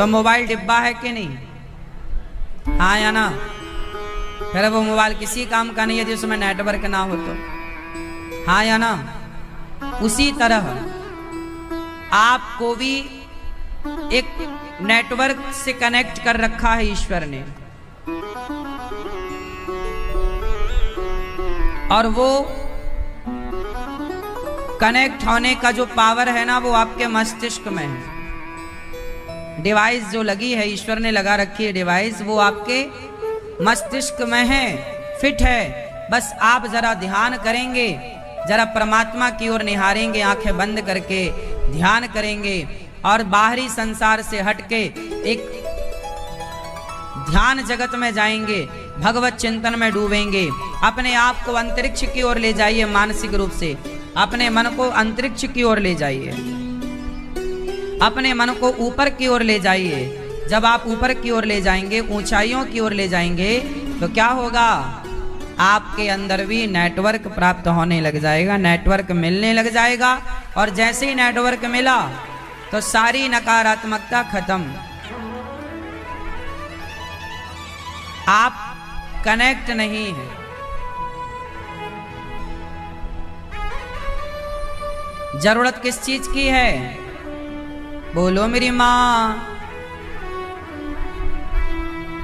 तो मोबाइल डिब्बा है कि नहीं? हाँ या ना? फिर वो मोबाइल किसी काम का नहीं है जिसमें नेटवर्क ना हो तो। हाँ या ना? उसी तरह आपको भी एक नेटवर्क से कनेक्ट कर रखा है ईश्वर ने, और वो कनेक्ट होने का जो पावर है ना, वो आपके मस्तिष्क में है। डिवाइस जो लगी है, ईश्वर ने लगा रखी है डिवाइस, वो आपके मस्तिष्क में है, फिट है। बस आप जरा ध्यान करेंगे, जरा परमात्मा की ओर निहारेंगे, आंखें बंद करके ध्यान करेंगे और बाहरी संसार से हटके एक ध्यान जगत में जाएंगे, भगवत चिंतन में डूबेंगे। अपने आप को अंतरिक्ष की ओर ले जाइए, मानसिक रूप से अपने मन को अंतरिक्ष की ओर ले जाइए, अपने मन को ऊपर की ओर ले जाइए। जब आप ऊपर की ओर ले जाएंगे, ऊंचाइयों की ओर ले जाएंगे, तो क्या होगा? आपके अंदर भी नेटवर्क प्राप्त होने लग जाएगा, नेटवर्क मिलने लग जाएगा। और जैसे ही नेटवर्क मिला तो सारी नकारात्मकता खत्म। आप कनेक्ट नहीं है। जरूरत किस चीज की है? बोलो मेरी मां।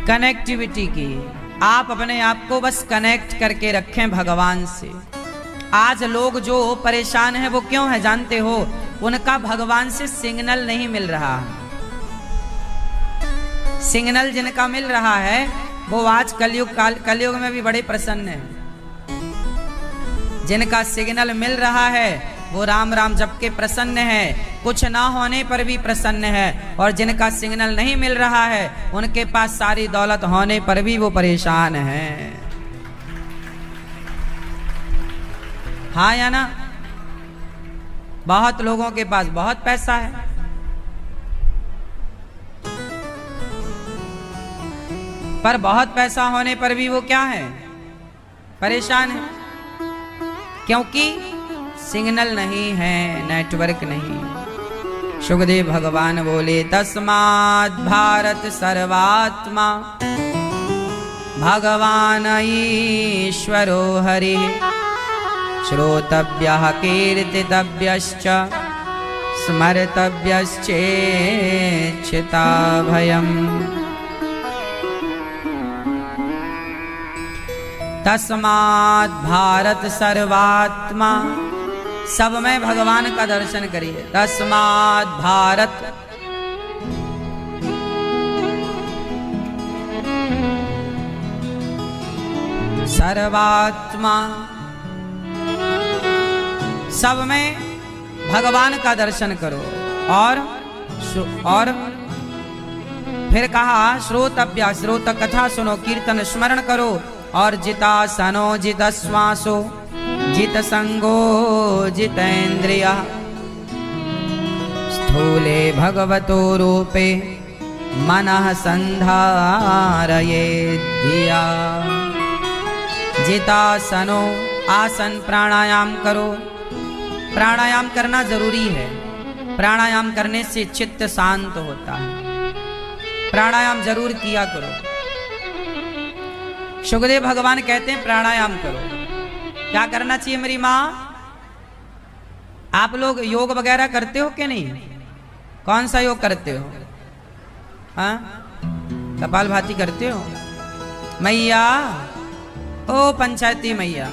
कनेक्टिविटी की। आप अपने आप को बस कनेक्ट करके रखें भगवान से। आज लोग जो परेशान हैं वो क्यों है जानते हो? उनका भगवान से सिग्नल नहीं मिल रहा। सिग्नल जिनका मिल रहा है वो आज कलयुग में भी बड़े प्रसन्न हैं। जिनका सिग्नल मिल रहा है वो राम राम जप के प्रसन्न है, कुछ ना होने पर भी प्रसन्न है। और जिनका सिग्नल नहीं मिल रहा है, उनके पास सारी दौलत होने पर भी वो परेशान है। हाँ या ना? बहुत लोगों के पास बहुत पैसा है, पर बहुत पैसा होने पर भी वो क्या है? परेशान है। क्योंकि सिग्नल नहीं है, नेटवर्क नहीं। सुखदेव भगवान बोले, तस्मात् भारत सर्वात्मा भगवान ईश्वरो हरि श्रोतव्यः कीर्तितव्यश्च स्मर्तव्यश्चेच्छिताभयम्। तस्मात् भारत सर्वात्मा, सब में भगवान का दर्शन करिए। तस्मात् भारत सर्वात्मा, सब में भगवान का दर्शन करो। और फिर कहा श्रोतव्य, श्रोत कथा सुनो, कीर्तन स्मरण करो। और जिता सनो जित श्वासो जित संगो जितेन्द्रिय स्थूले भगवतो रूपे मनः संधारये धिया। जितासनो, आसन प्राणायाम करो। प्राणायाम करना जरूरी है। प्राणायाम करने से चित्त शांत होता है। प्राणायाम जरूर किया करो। सुखदेव भगवान कहते हैं प्राणायाम करो। क्या करना चाहिए मेरी माँ? आप लोग योग वगैरह करते हो कि नहीं? कौन सा योग करते हो? हाँ, कपालभाति करते हो? मैया, ओ पंचायती मैया,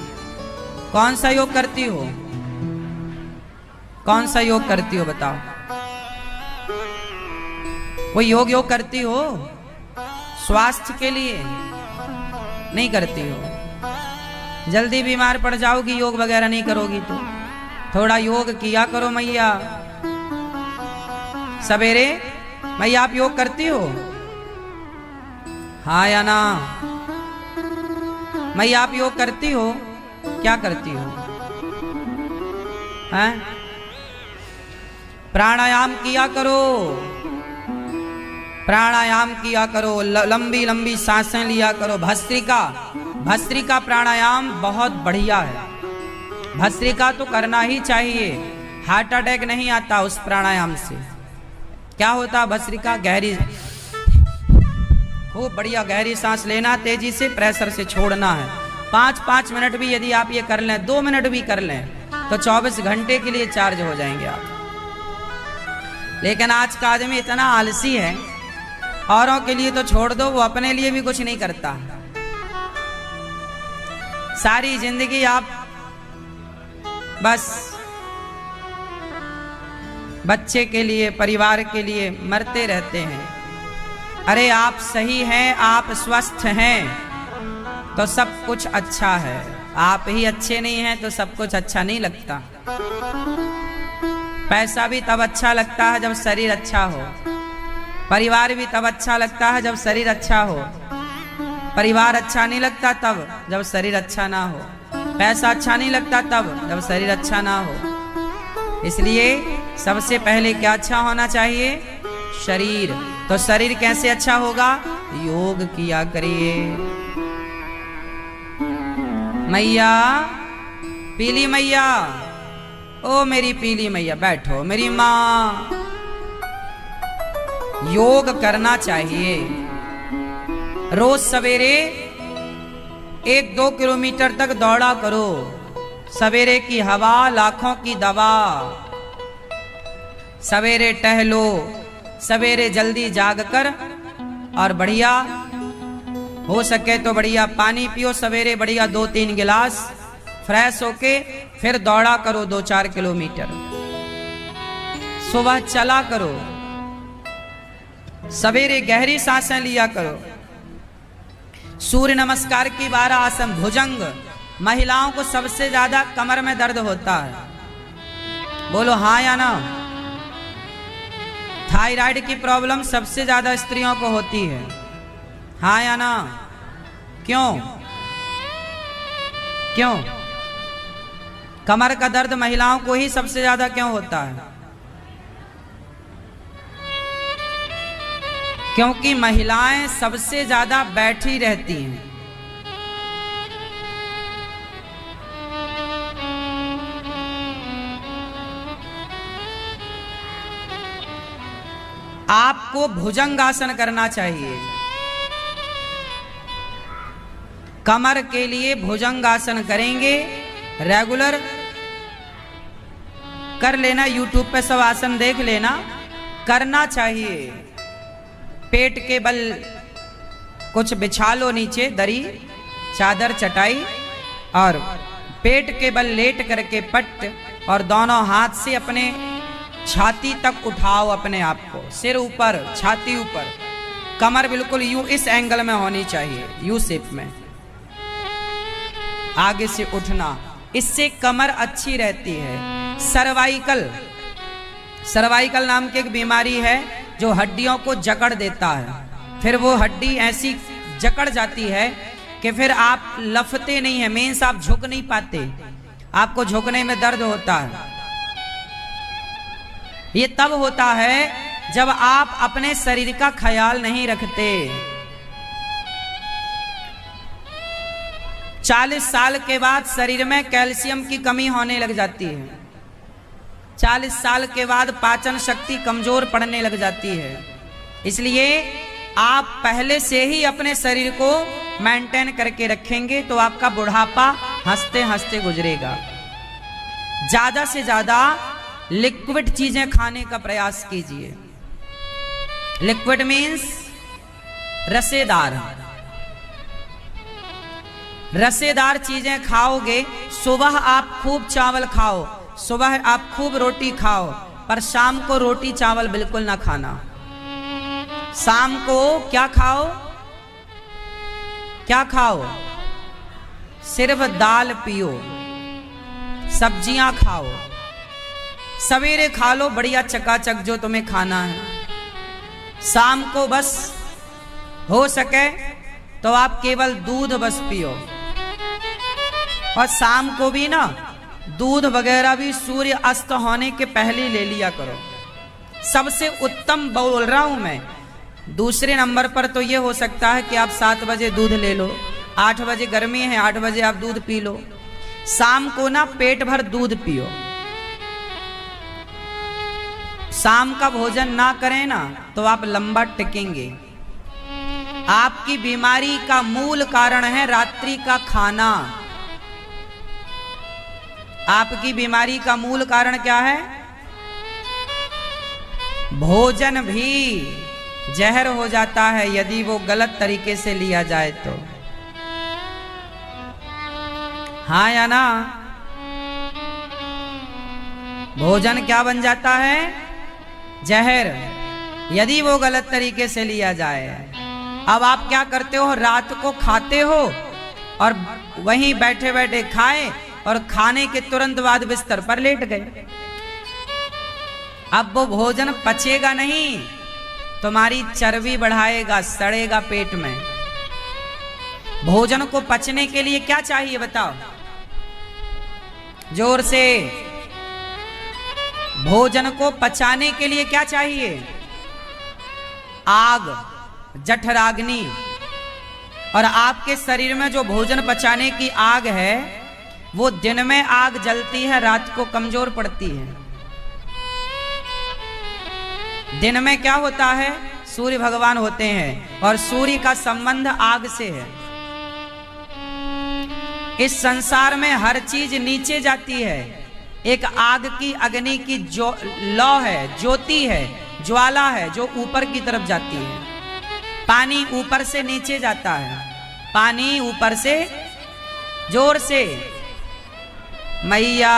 कौन सा योग करती हो? कौन सा योग करती हो बताओ? कोई योग करती हो स्वास्थ्य के लिए? नहीं करती हो। जल्दी बीमार पड़ जाओगी योग वगैरह नहीं करोगी तो। थोड़ा योग किया करो मैया। सवेरे मैया आप योग करती हो? हाँ या ना? मैया आप योग करती हो? क्या करती हो? हैं? प्राणायाम किया करो। प्राणायाम किया करो, लंबी लंबी सांसें लिया करो। भस्त्रिका प्राणायाम बहुत बढ़िया है। भस्त्रिका तो करना ही चाहिए। हार्ट अटैक नहीं आता उस प्राणायाम से। क्या होता है भस्त्रिका? गहरी, खूब बढ़िया गहरी सांस लेना, तेजी से प्रेशर से छोड़ना है। 5-5 मिनट भी यदि आप ये कर लें, 2 मिनट भी कर लें, तो 24 घंटे के लिए चार्ज हो जाएंगे आप। लेकिन आज का आदमी इतना आलसी है, औरों के लिए तो छोड़ दो, वो अपने लिए भी कुछ नहीं करता। सारी जिंदगी आप बस बच्चे के लिए, परिवार के लिए मरते रहते हैं। अरे आप सही हैं, आप स्वस्थ हैं तो सब कुछ अच्छा है। आप ही अच्छे नहीं हैं तो सब कुछ अच्छा नहीं लगता। पैसा भी तब अच्छा लगता है जब शरीर अच्छा हो, परिवार भी तब अच्छा लगता है जब शरीर अच्छा हो। परिवार अच्छा नहीं लगता तब जब शरीर अच्छा ना हो, पैसा अच्छा नहीं लगता तब जब शरीर अच्छा ना हो। इसलिए सबसे पहले क्या अच्छा होना चाहिए? शरीर। तो शरीर कैसे अच्छा होगा? योग किया करिए। मैया, पीली मैया, ओ मेरी पीली मैया बैठो, मेरी माँ। योग करना चाहिए। रोज सवेरे 1-2 किलोमीटर तक दौड़ा करो। सवेरे की हवा लाखों की दवा। सवेरे टहलो, सवेरे जल्दी जागकर, और बढ़िया हो सके तो बढ़िया पानी पियो सवेरे, बढ़िया 2-3 गिलास, फ्रेश होके फिर दौड़ा करो 2-4 किलोमीटर। सुबह चला करो, सवेरे गहरी सांसें लिया करो। सूर्य नमस्कार की 12 आसन, भुजंग। महिलाओं को सबसे ज्यादा कमर में दर्द होता है, बोलो हाँ या ना? थायराइड की प्रॉब्लम सबसे ज्यादा स्त्रियों को होती है, हाँ या ना? क्यों? क्यों कमर का दर्द महिलाओं को ही सबसे ज्यादा क्यों होता है? क्योंकि महिलाएं सबसे ज्यादा बैठी रहती हैं। आपको भुजंगासन करना चाहिए। कमर के लिए भुजंगासन करेंगे, रेगुलर कर लेना। यूट्यूब पे सब आसन देख लेना, करना चाहिए। पेट के बल कुछ बिछा लो, नीचे दरी, चादर, चटाई, और पेट के बल लेट करके पट, और दोनों हाथ से अपने छाती तक उठाओ अपने आप को, सिर ऊपर, छाती ऊपर, कमर बिल्कुल यूं इस एंगल में होनी चाहिए, यू शेप में, आगे से उठना। इससे कमर अच्छी रहती है। सर्वाइकल नाम की एक बीमारी है जो हड्डियों को जकड़ देता है। फिर वो हड्डी ऐसी जकड़ जाती है कि फिर आप लफते नहीं है, मीन्स आप झुक नहीं पाते, आपको झुकने में दर्द होता है। ये तब होता है जब आप अपने शरीर का ख्याल नहीं रखते। 40 साल के बाद शरीर में कैल्शियम की कमी होने लग जाती है। 40 साल के बाद पाचन शक्ति कमजोर पड़ने लग जाती है। इसलिए आप पहले से ही अपने शरीर को मेंटेन करके रखेंगे तो आपका बुढ़ापा हंसते हंसते गुजरेगा। ज्यादा से ज्यादा लिक्विड चीजें खाने का प्रयास कीजिए। लिक्विड मीन्स रसेदार चीजें खाओगे। सुबह आप खूब चावल खाओ, सुबह आप खूब रोटी खाओ, पर शाम को रोटी चावल बिल्कुल ना खाना। शाम को क्या खाओ? क्या खाओ? सिर्फ दाल पियो, सब्जियां खाओ। सवेरे खा लो बढ़िया चकाचक जो तुम्हें खाना है। शाम को बस हो सके तो आप केवल दूध बस पियो, और शाम को भी ना दूध वगैरह भी सूर्य अस्त होने के पहले ले लिया करो। सबसे उत्तम बोल रहा हूं मैं। दूसरे नंबर पर तो ये हो सकता है कि आप 7 बजे दूध ले लो, 8 बजे गर्मी है 8 बजे आप दूध पी लो। शाम को ना पेट भर दूध पियो। शाम का भोजन ना करें ना तो आप लंबा टिकेंगे। आपकी बीमारी का मूल कारण है रात्रि का खाना। आपकी बीमारी का मूल कारण क्या है? भोजन भी जहर हो जाता है यदि वो गलत तरीके से लिया जाए तो। हाँ या ना? भोजन क्या बन जाता है? जहर, यदि वो गलत तरीके से लिया जाए। अब आप क्या करते हो? रात को खाते हो और वहीं बैठे बैठे खाए और खाने के तुरंत बाद बिस्तर पर लेट गए। अब वो भोजन पचेगा नहीं, तुम्हारी चर्बी बढ़ाएगा, सड़ेगा पेट में। भोजन को पचने के लिए क्या चाहिए बताओ? जोर से। भोजन को पचाने के लिए क्या चाहिए? आग, जठराग्नि। और आपके शरीर में जो भोजन पचाने की आग है वो दिन में आग जलती है, रात को कमजोर पड़ती है। दिन में क्या होता है? सूर्य भगवान होते हैं और सूर्य का संबंध आग से है। इस संसार में हर चीज नीचे जाती है। एक आग की, अग्नि की जो लौ है, ज्योति है, ज्वाला है जो ऊपर की तरफ जाती है। पानी ऊपर से नीचे जाता है, पानी ऊपर से। जोर से। मैया,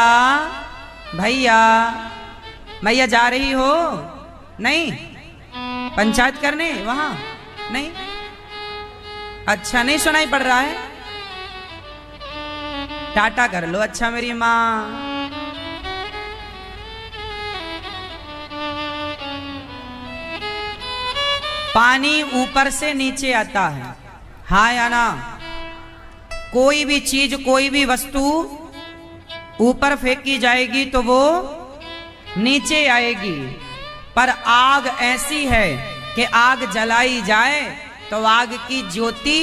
भैया, मैया जा रही हो? नहीं? पंचायत करने वहां? नहीं? अच्छा, नहीं सुनाई पड़ रहा है? टाटा कर लो। अच्छा मेरी माँ। पानी ऊपर से नीचे आता है, हाँ या ना? कोई भी चीज, कोई भी वस्तु ऊपर फेंकी जाएगी तो वो नीचे आएगी। पर आग ऐसी है कि आग जलाई जाए तो आग की ज्योति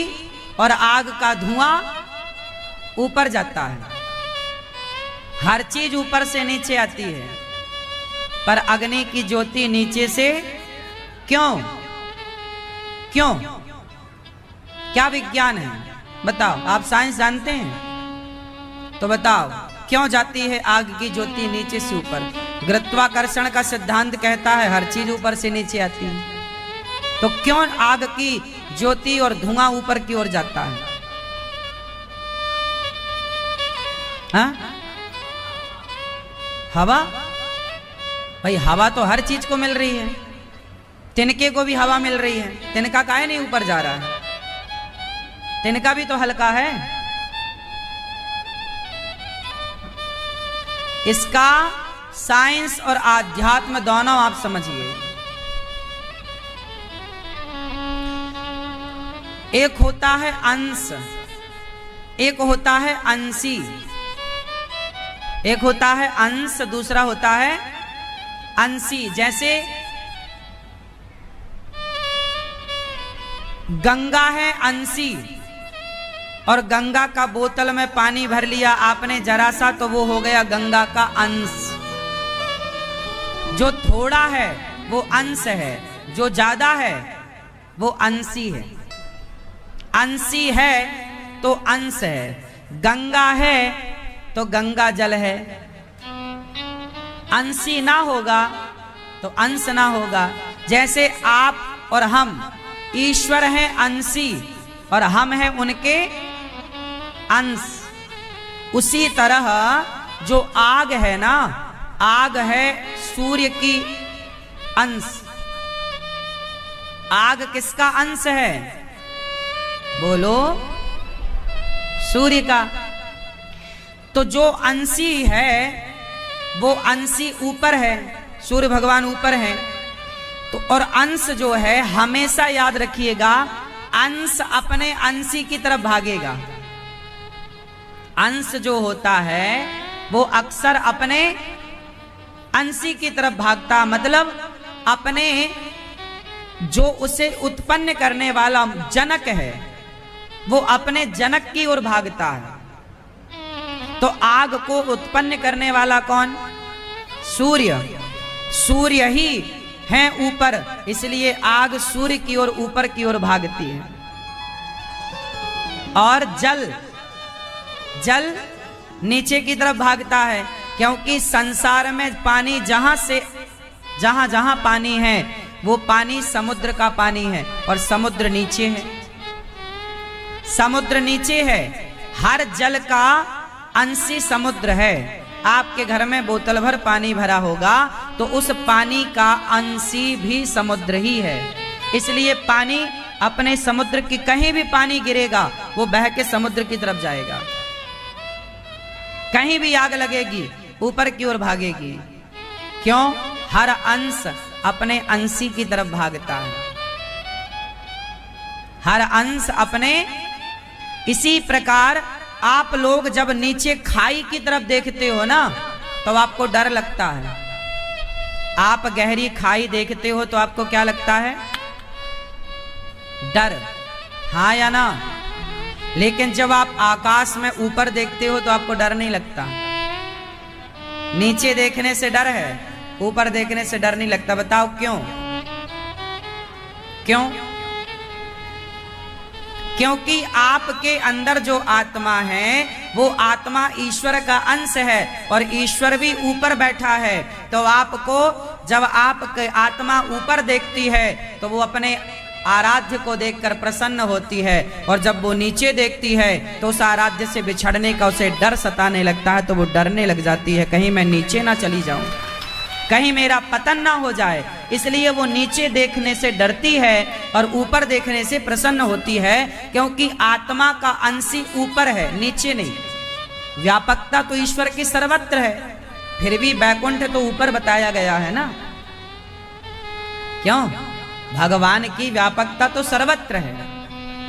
और आग का धुआं ऊपर जाता है। हर चीज ऊपर से नीचे आती है, पर अग्नि की ज्योति नीचे से। क्यों? क्यों? क्या विज्ञान है? बताओ। आप साइंस जानते हैं तो बताओ क्यों जाती है आग की ज्योति नीचे से ऊपर? गुरुत्वाकर्षण का सिद्धांत कहता है हर चीज ऊपर से नीचे आती है। तो क्यों आग की ज्योति और धुआं ऊपर की ओर जाता है? हाँ? हवा? भाई हवा तो हर चीज को मिल रही है। तिनके को भी हवा मिल रही है, तिनका काहे नहीं ऊपर जा रहा है? तिनका भी तो हल्का है। इसका साइंस और आध्यात्म दोनों आप समझिए। एक होता है अंश, एक होता है अंशी। एक होता है अंश, दूसरा होता है अंशी। जैसे गंगा है अंशी, और गंगा का बोतल में पानी भर लिया आपने जरा सा तो वो हो गया गंगा का अंश। जो थोड़ा है वो अंश है, जो ज्यादा है वो अंशी है। अंशी है तो अंश है, गंगा है तो गंगा जल है। अंशी ना होगा तो अंश ना होगा। जैसे आप और हम, ईश्वर हैं अंशी और हम हैं उनके अंश। उसी तरह जो आग है ना, आग है सूर्य की अंश। आग किसका अंश है? बोलो। सूर्य का। तो जो अंशी है वो अंशी ऊपर है, सूर्य भगवान ऊपर है। तो और अंश जो है, हमेशा याद रखिएगा, अंश अपने अंशी की तरफ भागेगा। अंश जो होता है वो अक्सर अपने अंशी की तरफ भागता, मतलब अपने जो उसे उत्पन्न करने वाला जनक है वो अपने जनक की ओर भागता है। तो आग को उत्पन्न करने वाला कौन? सूर्य। सूर्य ही है ऊपर, इसलिए आग सूर्य की ओर ऊपर की ओर भागती है। और जल नीचे की तरफ भागता है, क्योंकि संसार में पानी जहां पानी है वो पानी समुद्र का पानी है, और समुद्र नीचे है। समुद्र नीचे है, हर जल का अंशी समुद्र है। आपके घर में बोतल भर पानी भरा होगा तो उस पानी का अंशी भी समुद्र ही है। इसलिए पानी अपने समुद्र की, कहीं भी पानी गिरेगा वो बह के समुद्र की तरफ जाएगा। कहीं भी आग लगेगी ऊपर की ओर भागेगी। क्यों? हर अंश अपने अंशी की तरफ भागता है, हर अंश अपने। इसी प्रकार आप लोग जब नीचे खाई की तरफ देखते हो ना तो आपको डर लगता है। आप गहरी खाई देखते हो तो आपको क्या लगता है? डर, हाँ या ना? लेकिन जब आप आकाश में ऊपर देखते हो तो आपको डर नहीं लगता। नीचे देखने से डर है, ऊपर देखने से डर नहीं लगता। बताओ क्यों? क्यों? क्योंकि आपके अंदर जो आत्मा है वो आत्मा ईश्वर का अंश है, और ईश्वर भी ऊपर बैठा है। तो आपको जब आपकी आत्मा ऊपर देखती है तो वो अपने आराध्य को देखकर प्रसन्न होती है, और जब वो नीचे देखती है तो उस आराध्य से बिछड़ने का उसे डर सताने लगता है। तो वो डरने लग जाती है, कहीं मैं नीचे ना चली जाऊं, कहीं मेरा पतन ना हो जाए। इसलिए वो नीचे देखने से डरती है और ऊपर देखने से प्रसन्न होती है, क्योंकि आत्मा का अंशी ऊपर है, नीचे नहीं। व्यापकता तो ईश्वर की सर्वत्र है, फिर भी बैकुंठ तो ऊपर बताया गया है ना। क्यों? भगवान की व्यापकता तो सर्वत्र है,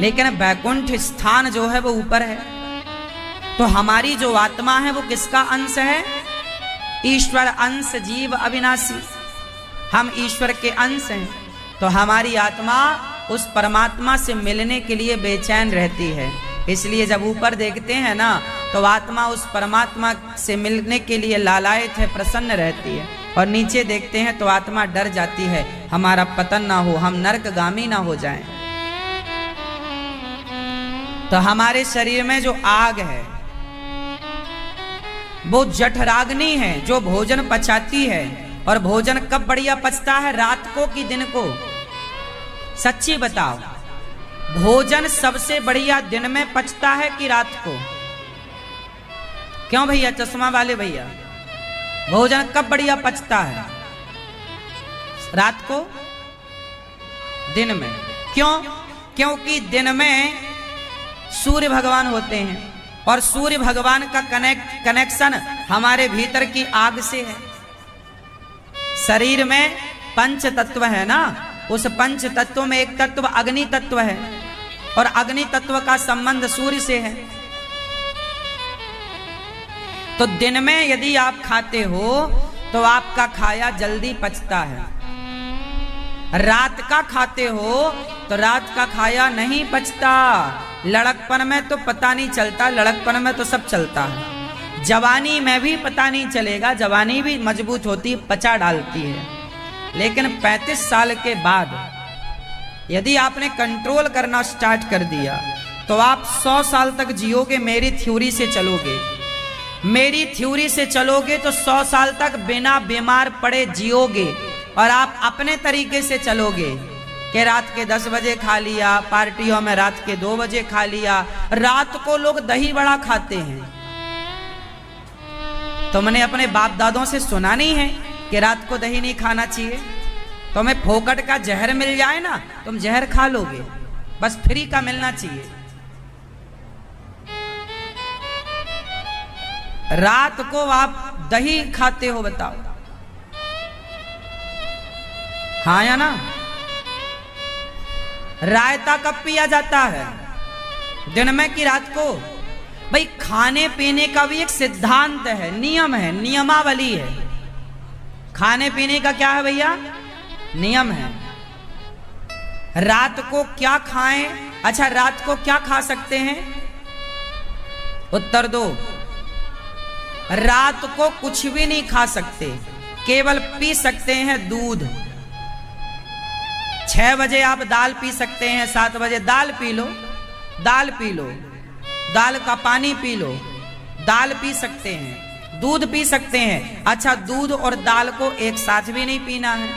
लेकिन बैकुंठ स्थान जो है वो ऊपर है। तो हमारी जो आत्मा है वो किसका अंश है? ईश्वर अंश जीव अविनाशी। हम ईश्वर के अंश हैं, तो हमारी आत्मा उस परमात्मा से मिलने के लिए बेचैन रहती है। इसलिए जब ऊपर देखते हैं ना तो आत्मा उस परमात्मा से मिलने के लिए लालायित है, प्रसन्न रहती है। और नीचे देखते हैं तो आत्मा डर जाती है, हमारा पतन ना हो, हम नरकगामी ना हो जाएं। तो हमारे शरीर में जो आग है वो जठराग्नि है, जो भोजन पचाती है। और भोजन कब बढ़िया पचता है? रात को कि दिन को? सच्ची बताओ, भोजन सबसे बढ़िया दिन में पचता है कि रात को? क्यों भैया, चश्मा वाले भैया, भोजन कब बढ़िया पचता है? रात को, दिन में? क्यों? क्योंकि दिन में सूर्य भगवान होते हैं, और सूर्य भगवान का कनेक्शन हमारे भीतर की आग से है। शरीर में पंच तत्व है ना, उस पंच तत्व में एक तत्व अग्नि तत्व है, और अग्नि तत्व का संबंध सूर्य से है। तो दिन में यदि आप खाते हो तो आपका खाया जल्दी पचता है। रात का खाते हो तो रात का खाया नहीं पचता। लड़कपन में तो पता नहीं चलता, लड़कपन में तो सब चलता है। जवानी में भी पता नहीं चलेगा, जवानी भी मजबूत होती, पचा डालती है। लेकिन 35 साल के बाद यदि आपने कंट्रोल करना स्टार्ट कर दिया तो आप 100 साल तक जियोगे। मेरी थ्योरी से चलोगे, मेरी थ्योरी से चलोगे तो 100 साल तक बिना बीमार पड़े जियोगे। और आप अपने तरीके से चलोगे कि रात के 10 बजे खा लिया, पार्टियों में रात के 2 बजे खा लिया। रात को लोग दही बड़ा खाते हैं। तुमने अपने बाप दादों से सुना नहीं है कि रात को दही नहीं खाना चाहिए? तुम्हें फोकट का जहर मिल जाए ना, तुम जहर खा लोगे, बस फ्री का मिलना चाहिए। रात को आप दही खाते हो, बताओ हाँ या ना? रायता कब पिया जाता है? दिन में कि रात को? भाई खाने पीने का भी एक सिद्धांत है, नियम है, नियमावली है। खाने पीने का क्या है भैया? नियम है। रात को क्या खाएं? अच्छा, रात को क्या खा सकते हैं? उत्तर दो। रात को कुछ भी नहीं खा सकते। केवल पी सकते हैं दूध। 6 बजे आप दाल पी सकते हैं, 7 बजे दाल पी लो, दाल पी लो, दाल का पानी पी लो, दाल पी सकते हैं, दूध पी सकते हैं। अच्छा, दूध और दाल को एक साथ भी नहीं पीना है,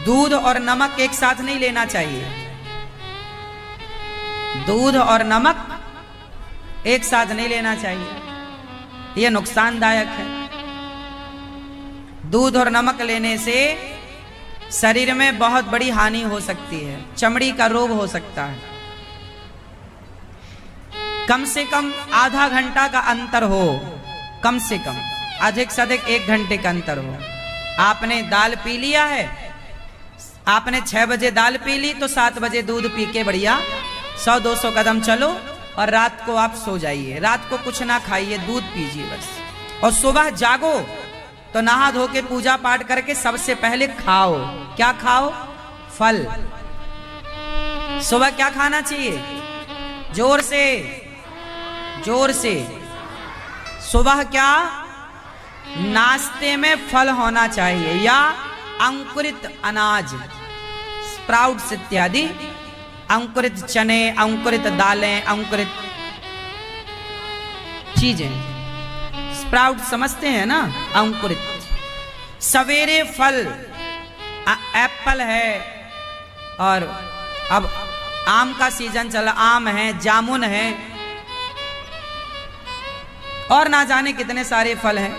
दूध और नमक एक साथ नहीं लेना चाहिए, दूध और नमक एक साथ नहीं लेना चाहिए, यह नुकसानदायक है। दूध और नमक लेने से शरीर में बहुत बड़ी हानि हो सकती है, चमड़ी का रोग हो सकता है। कम से कम आधा घंटा का अंतर हो, कम से कम, अधिक से अधिक 1 घंटे का अंतर हो। आपने दाल पी लिया है, आपने 6 बजे दाल पी ली तो 7 बजे दूध पी के बढ़िया 100-200 कदम चलो और रात को आप सो जाइए। रात को कुछ ना खाइए, दूध पीजिए बस। और सुबह जागो तो नहा धो के पूजा पाठ करके सबसे पहले खाओ। क्या खाओ? फल। सुबह क्या खाना चाहिए? जोर से, जोर से। सुबह क्या? नाश्ते में फल होना चाहिए या अंकुरित अनाज, स्प्राउट्स इत्यादि, अंकुरित चने, अंकुरित दालें, अंकुरित चीजें, स्प्राउट समझते हैं ना, अंकुरित। सवेरे फल, एप्पल है, और अब आम का सीजन चला, आम है, जामुन है, और ना जाने कितने सारे फल हैं।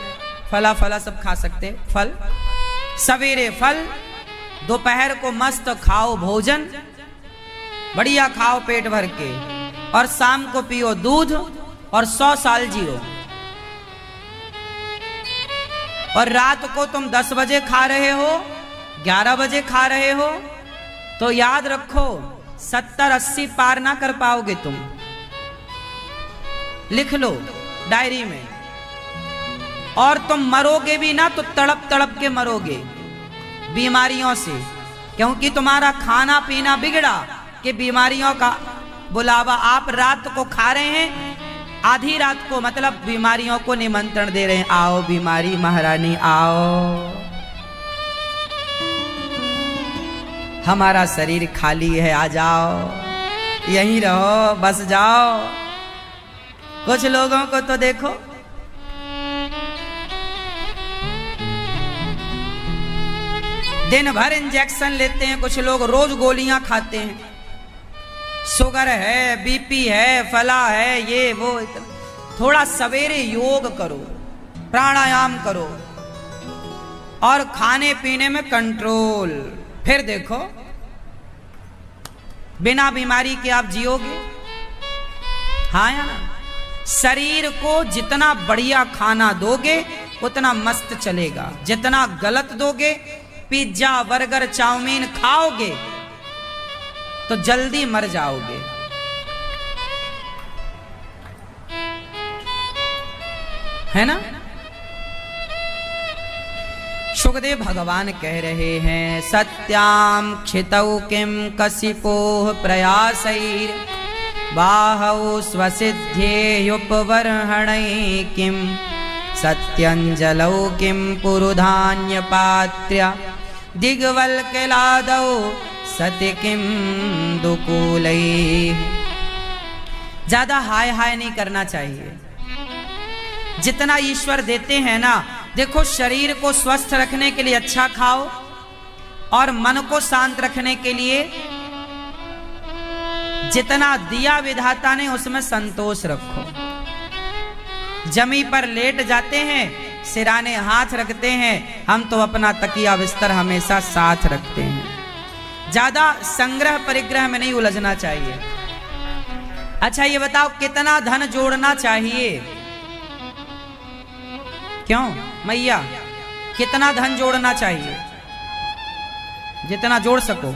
फला फला सब खा सकते हैं। फल, सवेरे फल, दोपहर को मस्त खाओ भोजन, बढ़िया खाओ पेट भर के, और शाम को पियो दूध और 100 साल जियो। और रात को तुम 10 बजे खा रहे हो, 11 बजे खा रहे हो, तो याद रखो 70-80 पार ना कर पाओगे तुम। लिख लो डायरी में। और तुम मरोगे भी ना तो तड़प तड़प के मरोगे बीमारियों से, क्योंकि तुम्हारा खाना पीना बिगड़ा कि बीमारियों का बुलावा। आप रात को खा रहे हैं, आधी रात को, मतलब बीमारियों को निमंत्रण दे रहे हैं, आओ बीमारी महारानी आओ, हमारा शरीर खाली है, आ जाओ, यहीं रहो, बस जाओ। कुछ लोगों को तो देखो, दिन भर इंजेक्शन लेते हैं, कुछ लोग रोज गोलियां खाते हैं, शुगर है, बीपी है, फला है, ये वो। थोड़ा सवेरे योग करो, प्राणायाम करो, और खाने पीने में कंट्रोल। फिर देखो बिना बीमारी के आप जियोगे। हाँ या ना? शरीर को जितना बढ़िया खाना दोगे उतना मस्त चलेगा। जितना गलत दोगे, पिज्जा बर्गर चाउमीन खाओगे तो जल्दी मर जाओगे। है ना? सुखदेव भगवान कह रहे हैं, सत्याम क्षितौ किम कसिपोह प्रयासैर बाहौ स्वसिद्धेयुपवर्हणै किम सत्यंजलौ किम पुरुधान्य पात्र्य दिग्वल्कलादौ सत्य किम दुकूलै। ज्यादा हाय हाय नहीं करना चाहिए। जितना ईश्वर देते हैं ना, देखो शरीर को स्वस्थ रखने के लिए अच्छा खाओ, और मन को शांत रखने के लिए जितना दिया विधाता ने उसमें संतोष रखो। जमी पर लेट जाते हैं, सिराने हाथ रखते हैं, हम तो अपना तकिया बिस्तर हमेशा साथ रखते हैं। ज्यादा संग्रह परिग्रह में नहीं उलझना चाहिए। अच्छा ये बताओ, कितना धन जोड़ना चाहिए? क्यों मैया, कितना धन जोड़ना चाहिए? जितना जोड़ सको।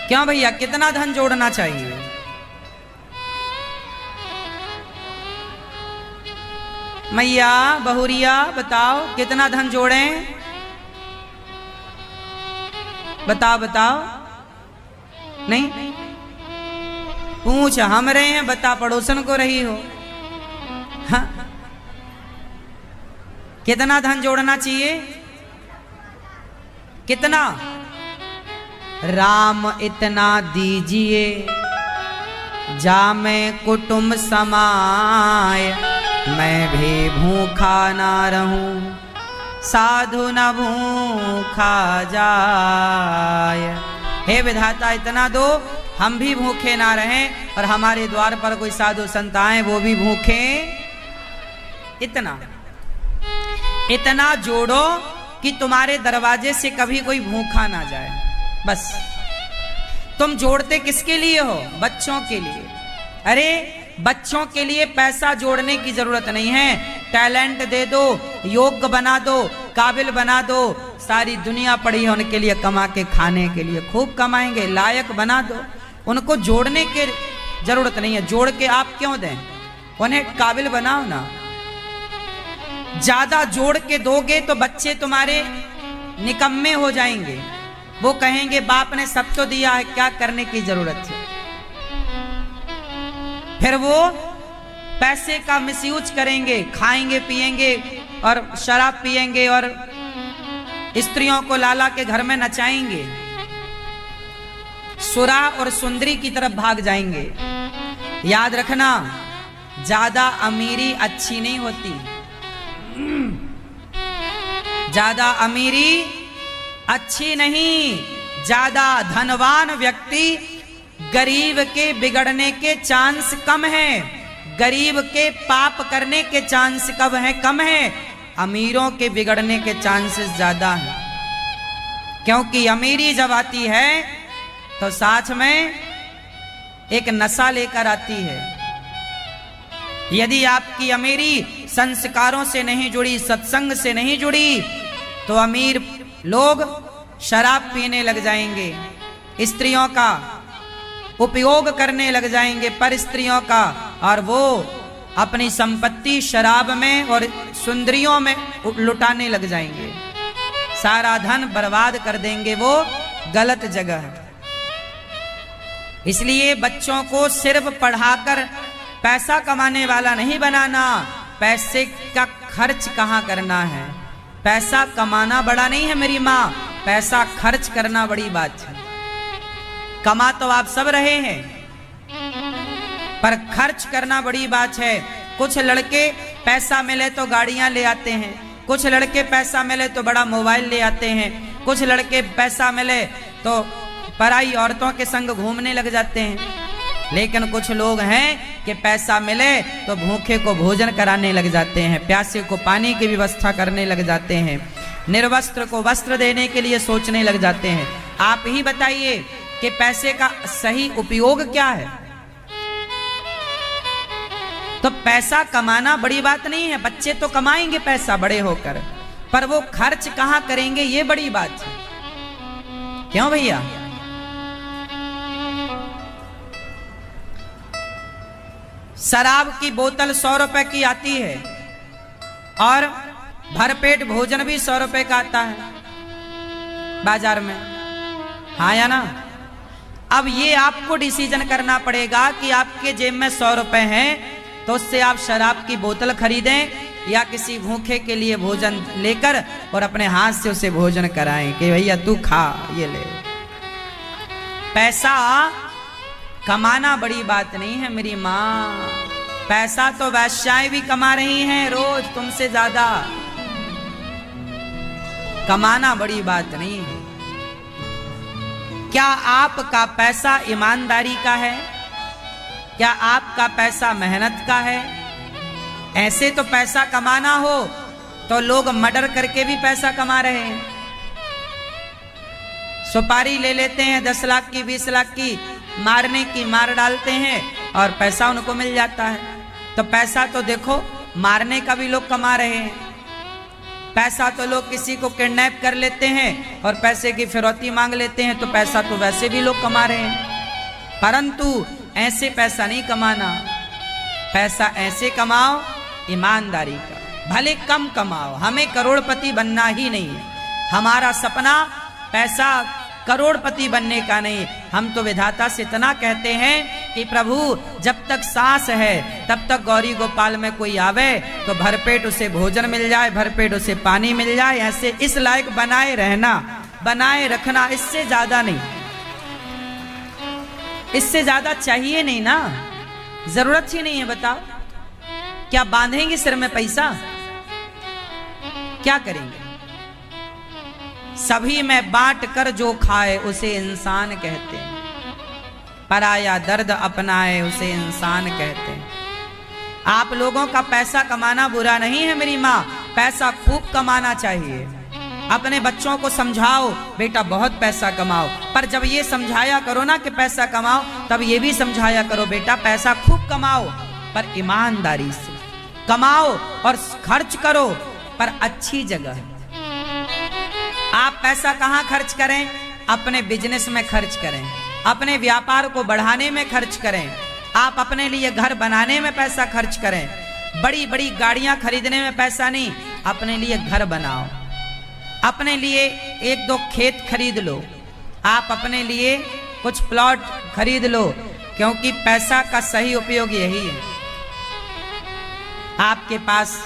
क्यों भैया, कितना धन जोड़ना चाहिए? मैया बहुरिया बताओ, कितना धन जोड़ें? बताओ बताओ। नहीं पूछ हम रहे हैं, बता पड़ोसन को रही हो। हाँ कितना धन जोड़ना चाहिए? कितना? राम इतना दीजिए जामे कुटुंब समाय, मैं भी भूखा ना रहूं साधु न भूखा जाय। हे विधाता इतना दो हम भी भूखे ना रहें और हमारे द्वार पर कोई साधु संत आए वो भी भूखे। इतना जोड़ो कि तुम्हारे दरवाजे से कभी कोई भूखा ना जाए। बस तुम जोड़ते किसके लिए हो? बच्चों के लिए। अरे बच्चों के लिए पैसा जोड़ने की जरूरत नहीं है, टैलेंट दे दो, योग्य बना दो, काबिल बना दो। सारी दुनिया पड़ी है उनके लिए कमा के खाने के लिए, खूब कमाएंगे, लायक बना दो। उनको जोड़ने की जरूरत नहीं है। जोड़ के आप क्यों दें? उन्हें काबिल बनाओ ना। ज्यादा जोड़ के दोगे तो बच्चे तुम्हारे निकम्मे हो जाएंगे। वो कहेंगे बाप ने सब तो दिया है, क्या करने की जरूरत है। फिर वो पैसे का मिसयूज करेंगे, खाएंगे पिएंगे और शराब पिएंगे और स्त्रियों को लाला के घर में नचाएंगे, सुरा और सुंदरी की तरफ भाग जाएंगे। याद रखना, ज्यादा अमीरी अच्छी नहीं होती। ज्यादा अमीरी अच्छी नहीं। ज्यादा धनवान व्यक्ति गरीब के बिगड़ने के चांस कम है, गरीब के पाप करने के चांस कब है? कम है। अमीरों के बिगड़ने के चांसेस ज्यादा हैं, क्योंकि अमीरी जब आती है तो साथ में एक नशा लेकर आती है। यदि आपकी अमीरी संस्कारों से नहीं जुड़ी, सत्संग से नहीं जुड़ी, तो अमीर लोग शराब पीने लग जाएंगे, स्त्रियों का उपयोग करने लग जाएंगे, पर स्त्रियों का, और वो अपनी संपत्ति शराब में और सुंदरियों में लुटाने लग जाएंगे। सारा धन बर्बाद कर देंगे वो गलत जगह। इसलिए बच्चों को सिर्फ पढ़ाकर पैसा कमाने वाला नहीं बनाना, पैसे का खर्च कहाँ करना है। पैसा कमाना बड़ा नहीं है मेरी माँ, पैसा खर्च करना बड़ी बात है। कमा तो आप सब रहे हैं, पर खर्च करना बड़ी बात है। कुछ लड़के पैसा मिले तो गाड़ियां ले आते हैं, कुछ लड़के पैसा मिले तो बड़ा मोबाइल ले आते हैं, कुछ लड़के पैसा मिले तो पराई औरतों के संग घूमने लग जाते हैं। लेकिन कुछ लोग हैं कि पैसा मिले तो भूखे को भोजन कराने लग जाते हैं, प्यासे को पानी की व्यवस्था करने लग जाते हैं, निर्वस्त्र को वस्त्र देने के लिए सोचने लग जाते हैं। आप ही बताइए कि पैसे का सही उपयोग क्या है। तो पैसा कमाना बड़ी बात नहीं है, बच्चे तो कमाएंगे पैसा बड़े होकर, पर वो खर्च कहाँ करेंगे ये बड़ी बात है। क्यों भैया? शराब की बोतल 100 रुपए की आती है और भरपेट भोजन भी 100 रुपए का आता है बाजार में, हाँ या ना? अब ये आपको डिसीजन करना पड़ेगा कि आपके जेब में 100 रुपए हैं तो उससे आप शराब की बोतल खरीदें या किसी भूखे के लिए भोजन लेकर और अपने हाथ से उसे भोजन कराएं कि भैया तू खा, ये ले। पैसा कमाना बड़ी बात नहीं है मेरी माँ। पैसा तो वैश्याएं भी कमा रही हैं रोज तुमसे ज्यादा। कमाना बड़ी बात नहीं है। क्या आपका पैसा ईमानदारी का है? क्या आपका पैसा मेहनत का है? ऐसे तो पैसा कमाना हो तो लोग मर्डर करके भी पैसा कमा रहे हैं। सुपारी ले लेते हैं 10 लाख की 20 लाख की, मारने की मार डालते हैं और पैसा उनको मिल जाता है। तो पैसा तो देखो मारने का भी लोग कमा रहे हैं। पैसा तो लोग किसी को किडनैप कर लेते हैं और पैसे की फिरौती मांग लेते हैं, तो पैसा तो वैसे भी लोग कमा रहे हैं। परंतु ऐसे पैसा नहीं कमाना। पैसा ऐसे कमाओ ईमानदारी का, भले कम कमाओ। हमें करोड़पति बनना ही नहीं है। हमारा सपना पैसा करोड़पति बनने का नहीं। हम तो विधाता से इतना कहते हैं कि प्रभु जब तक सांस है तब तक गौरी गोपाल में कोई आवे तो भरपेट उसे भोजन मिल जाए, भरपेट उसे पानी मिल जाए। ऐसे इस लायक बनाए रहना, बनाए रखना, इससे ज्यादा नहीं, इससे ज्यादा चाहिए नहीं ना, जरूरत ही नहीं है। बताओ क्या बांधेंगे सिर में पैसा, क्या करेंगे? सभी में बांट कर जो खाए उसे इंसान कहते हैं, पराया दर्द अपनाए उसे इंसान कहते हैं। आप लोगों का पैसा कमाना बुरा नहीं है मेरी माँ, पैसा खूब कमाना चाहिए। अपने बच्चों को समझाओ बेटा बहुत पैसा कमाओ, पर जब ये समझाया करो ना कि पैसा कमाओ, तब ये भी समझाया करो बेटा पैसा खूब कमाओ पर ईमानदारी से कमाओ और खर्च करो पर अच्छी जगह। आप पैसा कहाँ खर्च करें? अपने बिजनेस में खर्च करें, अपने व्यापार को बढ़ाने में खर्च करें, आप अपने लिए घर बनाने में पैसा खर्च करें, बड़ी बड़ी गाड़ियां खरीदने में पैसा नहीं, अपने लिए घर बनाओ, अपने लिए एक दो खेत खरीद लो, आप अपने लिए कुछ प्लॉट खरीद लो, क्योंकि पैसा का सही उपयोग यही है। आपके पास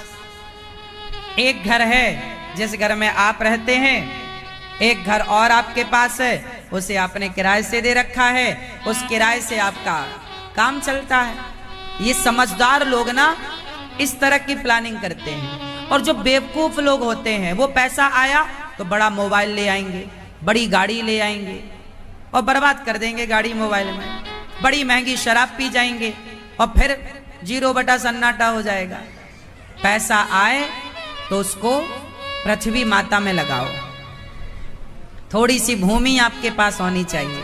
एक घर है जिस घर में आप रहते हैं, एक घर और आपके पास है, उसे आपने किराए से दे रखा है, उस किराए से आपका काम चलता है। ये समझदार लोग ना इस तरह की प्लानिंग करते हैं। और जो बेवकूफ लोग होते हैं वो पैसा आया तो बड़ा मोबाइल ले आएंगे, बड़ी गाड़ी ले आएंगे और बर्बाद कर देंगे गाड़ी मोबाइल में, बड़ी महंगी शराब पी जाएंगे और फिर 0 सन्नाटा हो जाएगा। पैसा आए तो उसको पृथ्वी माता में लगाओ, थोड़ी सी भूमि आपके पास होनी चाहिए,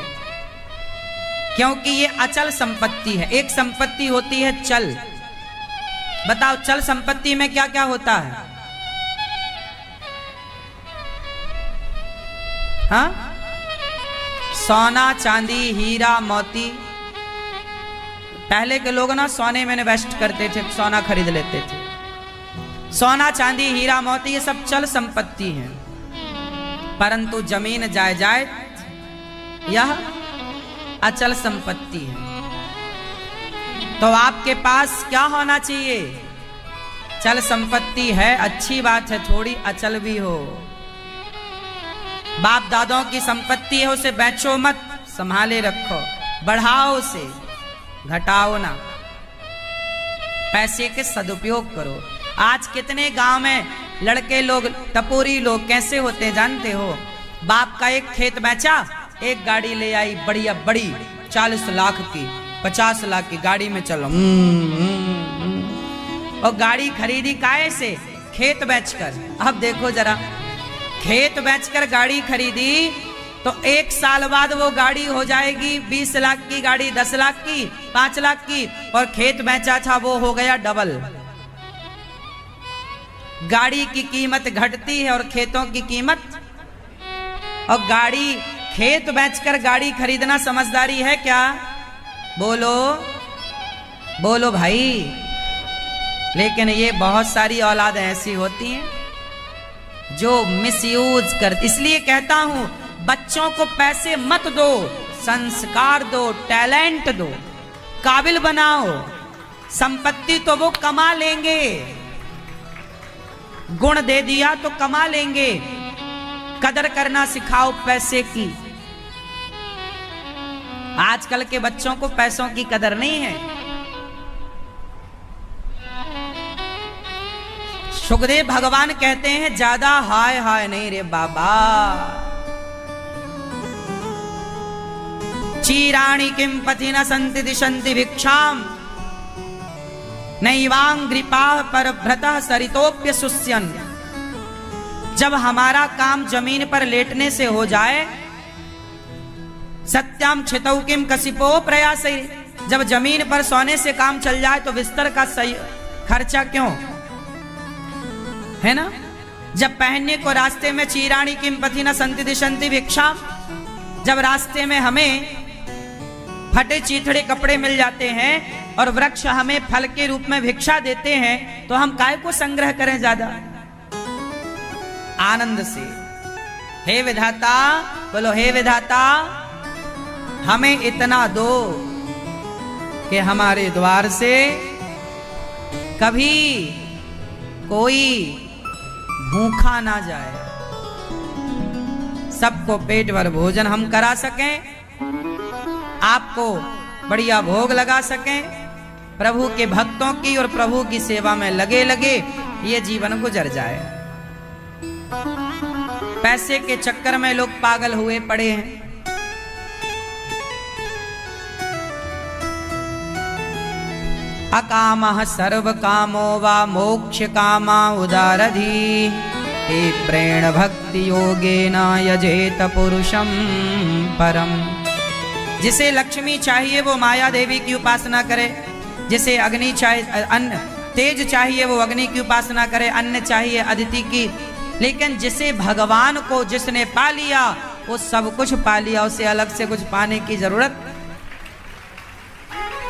क्योंकि ये अचल संपत्ति है। एक संपत्ति होती है चल। बताओ चल संपत्ति में क्या क्या होता है? हाँ, सोना चांदी हीरा मोती। पहले के लोग ना सोने में इन्वेस्ट करते थे, सोना खरीद लेते थे। सोना चांदी हीरा मोती ये सब चल संपत्ति है, परंतु जमीन जायदाद यह अचल संपत्ति है। तो आपके पास क्या होना चाहिए? चल संपत्ति है, अच्छी बात है, थोड़ी अचल भी हो। बाप दादों की संपत्ति है, उसे बेचो मत, संभाले रखो, बढ़ाओ उसे, घटाओ ना। पैसे के सदुपयोग करो। आज कितने गांव में लड़के लोग, टपोरी लोग कैसे होते हैं जानते हो? बाप का एक खेत बेचा, एक गाड़ी ले आई बढ़िया बड़ी 40 लाख की, 50 लाख की गाड़ी में चलो। और गाड़ी खरीदी काहे से? खेत बेचकर। अब देखो जरा, खेत बेचकर गाड़ी खरीदी तो 1 साल बाद वो गाड़ी हो जाएगी 20 लाख की गाड़ी, 10 लाख की, 5 लाख की, और खेत बेचा था वो हो गया डबल। गाड़ी की कीमत घटती है और खेतों की कीमत, और गाड़ी खेत बेचकर गाड़ी खरीदना समझदारी है क्या? बोलो बोलो भाई। लेकिन ये बहुत सारी औलाद ऐसी होती हैं जो मिसयूज करती। इसलिए कहता हूं बच्चों को पैसे मत दो, संस्कार दो, टैलेंट दो, काबिल बनाओ। संपत्ति तो वो कमा लेंगे, गुण दे दिया तो कमा लेंगे। कदर करना सिखाओ पैसे की। आजकल के बच्चों को पैसों की कदर नहीं है। सुखदेव भगवान कहते हैं ज्यादा हाय हाय नहीं रे बाबा। चीराणि किम पथि न संति दिशन्ति भिक्षाम नैवांग्रिपा पर भ्रतः सरितोप्य सुस्यन। जब हमारा काम जमीन पर लेटने से हो जाए, सत्याम क्षितौ किम कसिपो प्रयास, जब जमीन पर सोने से काम चल जाए तो बिस्तर का सही खर्चा क्यों है ना? जब पहनने को रास्ते में चीराणी किम पथि न संति दिशन्ति भिक्षा, जब रास्ते में हमें फटे चीथड़े कपड़े मिल जाते हैं और वृक्ष हमें फल के रूप में भिक्षा देते हैं, तो हम काय को संग्रह करें ज्यादा? आनंद से हे विधाता, बोलो हे विधाता हमें इतना दो, कि हमारे द्वार से कभी कोई भूखा ना जाए, सबको पेट भर भोजन हम करा सकें, आपको बढ़िया भोग लगा सकें, प्रभु के भक्तों की और प्रभु की सेवा में लगे लगे ये जीवन गुजर जाए। पैसे के चक्कर में लोग पागल हुए पड़े हैं। अकामः सर्व कामो वा मोक्ष कामा उदारधी ते प्रेण भक्ति योगेन यजेत पुरुषं परम। जिसे लक्ष्मी चाहिए वो माया देवी की उपासना करे, जिसे अग्नि चाहिए, अन्न तेज चाहिए वो अग्नि की उपासना करे, अन्न चाहिए अदिति की। लेकिन जिसे भगवान को जिसने पा लिया वो सब कुछ पा लिया, उसे अलग से कुछ पाने की जरूरत।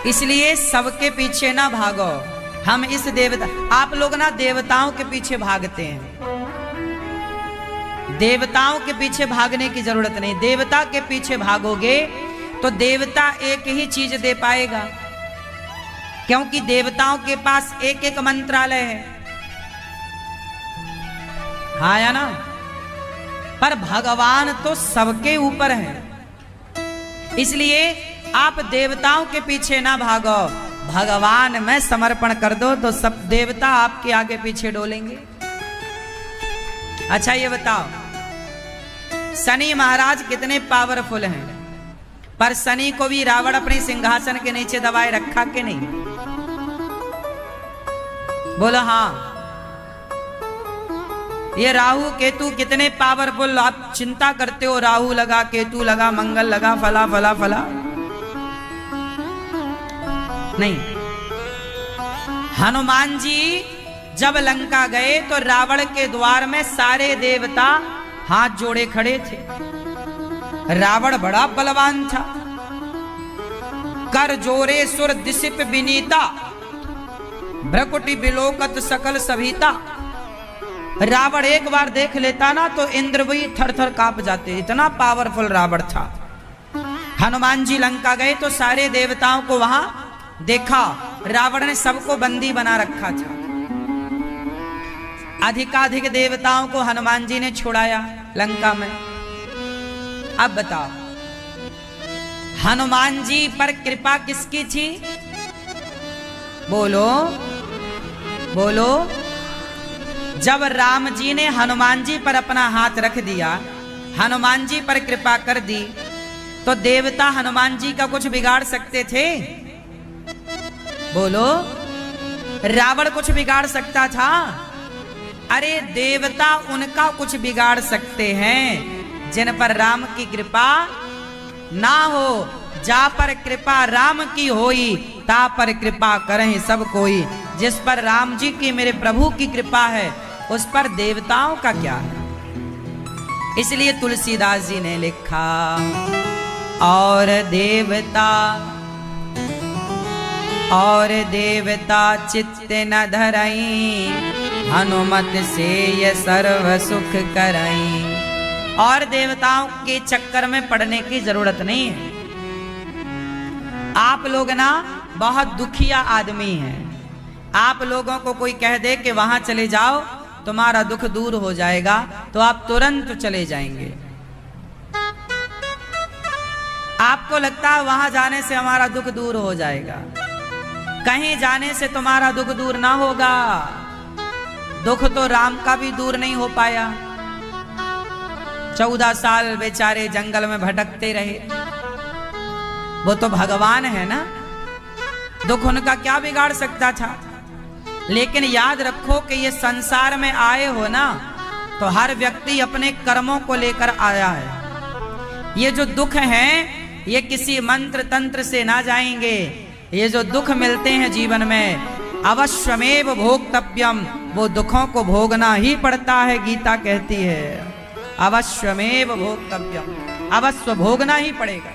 इसलिए सबके पीछे ना भागो। हम इस देवता, आप लोग ना देवताओं के पीछे भागते हैं, देवताओं के पीछे भागने की जरूरत नहीं। देवता के पीछे भागोगे तो देवता एक ही चीज दे पाएगा, क्योंकि देवताओं के पास एक एक मंत्रालय है, हाँ या ना। पर भगवान तो सबके ऊपर है, इसलिए आप देवताओं के पीछे ना भागो, भगवान में समर्पण कर दो तो सब देवता आपके आगे पीछे डोलेंगे। अच्छा ये बताओ, शनि महाराज कितने पावरफुल हैं, पर शनि को भी रावण अपने सिंहासन के नीचे दबाए रखा कि नहीं? बोलो हाँ। ये राहु केतु कितने पावरफुल, आप चिंता करते हो राहु लगा, केतु लगा, मंगल लगा, फला फला फला, नहीं। हनुमान जी जब लंका गए तो रावण के द्वार में सारे देवता हाथ जोड़े खड़े थे। रावण बड़ा बलवान था, कर जोरे सुर दिसिप विनीता, भ्रकुटि बिलोकत सकल सभीता। रावण एक बार देख लेता ना तो इंद्र भी थर थर कांप जाते, इतना पावरफुल रावण था। हनुमान जी लंका गए तो सारे देवताओं को वहां देखा, रावण ने सबको बंदी बना रखा था। अधिकाधिक देवताओं को हनुमान जी ने छुड़ाया लंका में। अब बताओ, हनुमान जी पर कृपा किसकी थी? बोलो बोलो। जब राम जी ने हनुमान जी पर अपना हाथ रख दिया, हनुमान जी पर कृपा कर दी, तो देवता हनुमान जी का कुछ बिगाड़ सकते थे? बोलो, रावण कुछ बिगाड़ सकता था? अरे देवता उनका कुछ बिगाड़ सकते हैं जिन पर राम की कृपा ना हो। जा पर कृपा राम की होई, ता पर कृपा करें सब कोई। जिस पर राम जी की, मेरे प्रभु की कृपा है, उस पर देवताओं का क्या है? इसलिए तुलसीदास जी ने लिखा, और देवता चित्त न धरई, हनुमत से ये सर्व सुख करई। और देवताओं के चक्कर में पड़ने की जरूरत नहीं है। आप लोग ना बहुत दुखिया आदमी हैं, आप लोगों को कोई कह दे कि वहां चले जाओ तुम्हारा दुख दूर हो जाएगा, तो आप तुरंत चले जाएंगे। आपको लगता है वहां जाने से हमारा दुख दूर हो जाएगा, कहीं जाने से तुम्हारा दुख दूर ना होगा। दुख तो राम का भी दूर नहीं हो पाया, 14 साल बेचारे जंगल में भटकते रहे। वो तो भगवान है ना, दुख उनका क्या बिगाड़ सकता था? लेकिन याद रखो कि ये संसार में आए हो ना, तो हर व्यक्ति अपने कर्मों को लेकर आया है। ये जो दुख हैं ये किसी मंत्र तंत्र से ना जाएंगे। ये जो दुख मिलते हैं जीवन में, अवश्यमेव भोक्तव्यम, वो दुखों को भोगना ही पड़ता है। गीता कहती है अवश्यमेव भोक्तव्यम, अवश्य भोगना ही पड़ेगा,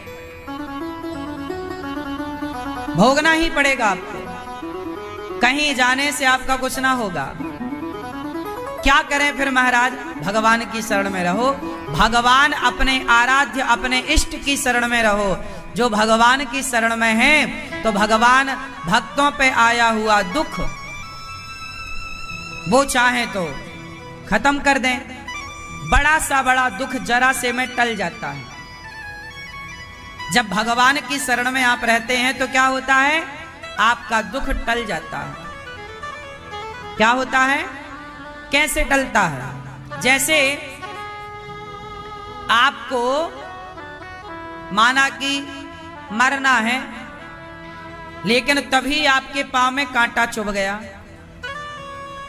भोगना ही पड़ेगा आपको। कहीं जाने से आपका कुछ ना होगा। क्या करें फिर महाराज? भगवान की शरण में रहो, भगवान अपने आराध्य, अपने इष्ट की शरण में रहो। जो भगवान की शरण में है तो भगवान भक्तों पे आया हुआ दुख वो चाहे तो खत्म कर दें। बड़ा सा बड़ा दुख जरा से में टल जाता है। जब भगवान की शरण में आप रहते हैं तो क्या होता है, आपका दुख टल जाता है। क्या होता है, कैसे टलता है? जैसे आपको माना कि मरना है, लेकिन तभी आपके पांव में कांटा चुभ गया,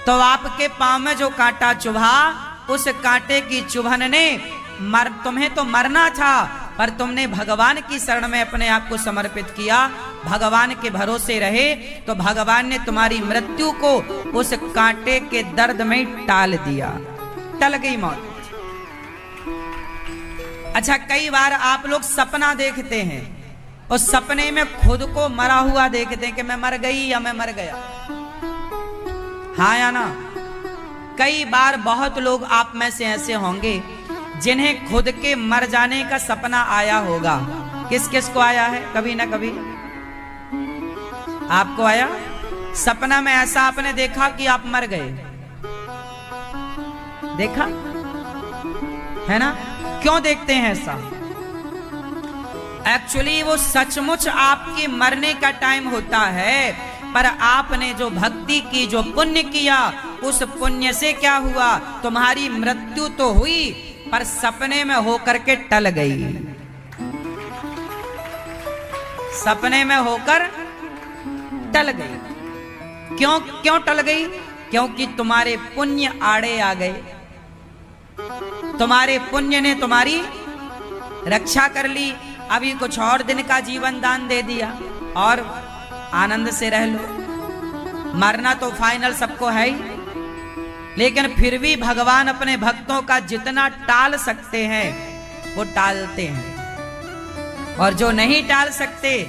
तो आपके पांव में जो कांटा चुभा, उस कांटे की चुभन ने तुम्हें तो मरना था, पर तुमने भगवान की शरण में अपने आप को समर्पित किया, भगवान के भरोसे रहे, तो भगवान ने तुम्हारी मृत्यु को उस कांटे के दर्द में टाल दिया, टल गई मौत। अच्छा, कई बार आप लोग सपना देखते हैं, उस सपने में खुद को मरा हुआ देखते हैं कि मैं मर गई या मैं मर गया। हाँ या ना? कई बार बहुत लोग आप में से ऐसे होंगे जिन्हें खुद के मर जाने का सपना आया होगा। किस किस को आया है? कभी ना कभी आपको आया सपना में, ऐसा आपने देखा कि आप मर गए, देखा है ना? क्यों देखते हैं ऐसा? एक्चुअली वो सचमुच आपके मरने का टाइम होता है, पर आपने जो भक्ति की, जो पुण्य किया, उस पुण्य से क्या हुआ, तुम्हारी मृत्यु तो हुई पर सपने में होकर के टल गई। सपने में होकर टल गई। क्यों टल गई? क्योंकि तुम्हारे पुण्य आड़े आ गए, तुम्हारे पुण्य ने तुम्हारी रक्षा कर ली। अभी कुछ और दिन का जीवन दान दे दिया और आनंद से रह लो। मरना तो फाइनल सबको है ही, लेकिन फिर भी भगवान अपने भक्तों का जितना टाल सकते हैं वो टालते हैं, और जो नहीं टाल सकते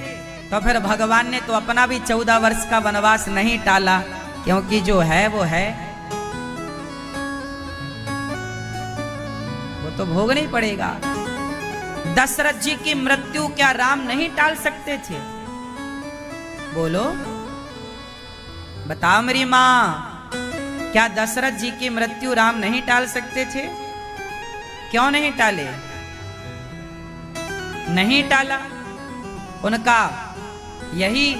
तो फिर भगवान ने तो अपना भी 14 वर्ष का वनवास नहीं टाला, क्योंकि जो है वो है, वो तो भोगना ही पड़ेगा। दशरथ जी की मृत्यु क्या राम नहीं टाल सकते थे? बोलो, बताओ मेरी मां, क्या दशरथ जी की मृत्यु राम नहीं टाल सकते थे? क्यों नहीं टाले? नहीं टाला, उनका यही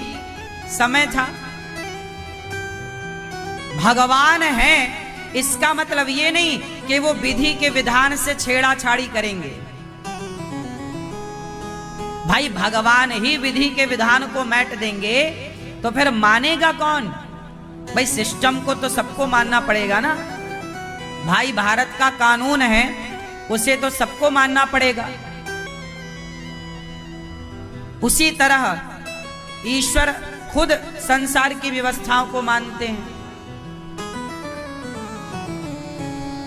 समय था। भगवान है इसका मतलब ये नहीं कि वो विधि के विधान से छेड़ाछाड़ी करेंगे। भाई भगवान ही विधि के विधान को मैट देंगे तो फिर मानेगा कौन? भाई सिस्टम को तो सबको मानना पड़ेगा ना। भाई भारत का कानून है, उसे तो सबको मानना पड़ेगा। उसी तरह ईश्वर खुद संसार की व्यवस्थाओं को मानते हैं।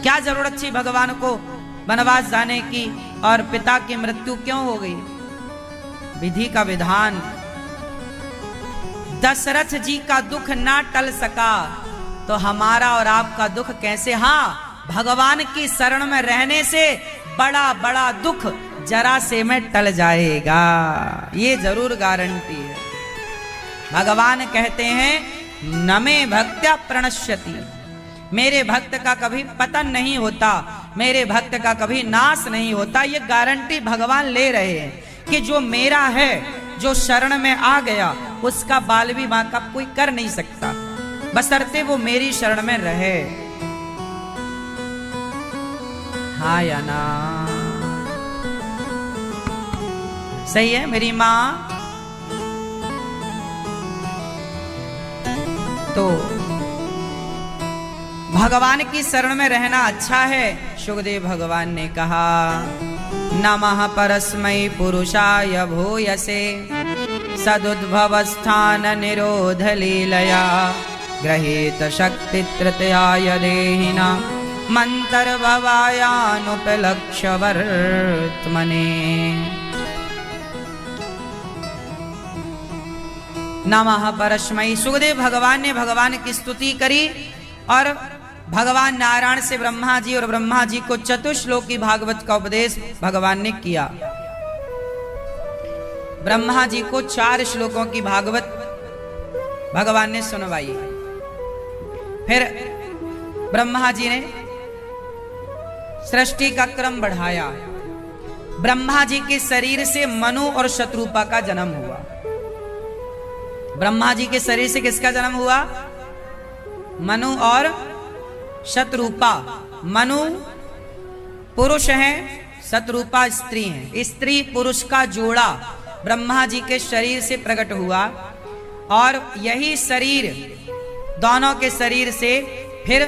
क्या जरूरत थी भगवान को वनवास जाने की, और पिता की मृत्यु क्यों हो गई? विधि का विधान। दशरथ जी का दुख ना टल सका तो हमारा और आपका दुख कैसे? हाँ, भगवान की शरण में रहने से बड़ा बड़ा दुख जरा से में टल जाएगा, ये जरूर गारंटी है। भगवान कहते हैं न मे भक्त्या प्रणश्यति, मेरे भक्त का कभी पतन नहीं होता, मेरे भक्त का कभी नाश नहीं होता। ये गारंटी भगवान ले रहे हैं कि जो मेरा है, जो शरण में आ गया, उसका बाल भी बांका कोई कर नहीं सकता, बशर्ते वो मेरी शरण में रहे। हाँ या ना? सही है मेरी मां? तो भगवान की शरण में रहना अच्छा है। सुखदेव भगवान ने कहा नमः परस्मै पुरुषाय भूयसे सदुद्भवस्थान निरोध लीलया गृहीत शक्ति तृतीयाय देहिना मंतर्भवायानुपलक्ष्य वर्त्मने। नमः परस्मै, सुखदेव भगवान ने भगवान की स्तुति करी और भगवान नारायण से ब्रह्मा जी और ब्रह्मा जी को चतुश्लोकी भागवत का उपदेश भगवान ने किया। ब्रह्मा जी को 4 श्लोकों की भागवत भगवान ने सुनवाई। फिर ब्रह्मा जी ने सृष्टि का क्रम बढ़ाया। ब्रह्मा जी के शरीर से मनु और शत्रुपा का जन्म हुआ। ब्रह्मा जी के शरीर से किसका जन्म हुआ? मनु और शत्रुपा। मनु पुरुष हैं, शत्रुपा स्त्री हैं। स्त्री पुरुष का जोड़ा ब्रह्मा जी के शरीर से प्रकट हुआ और यही शरीर, दोनों के शरीर से फिर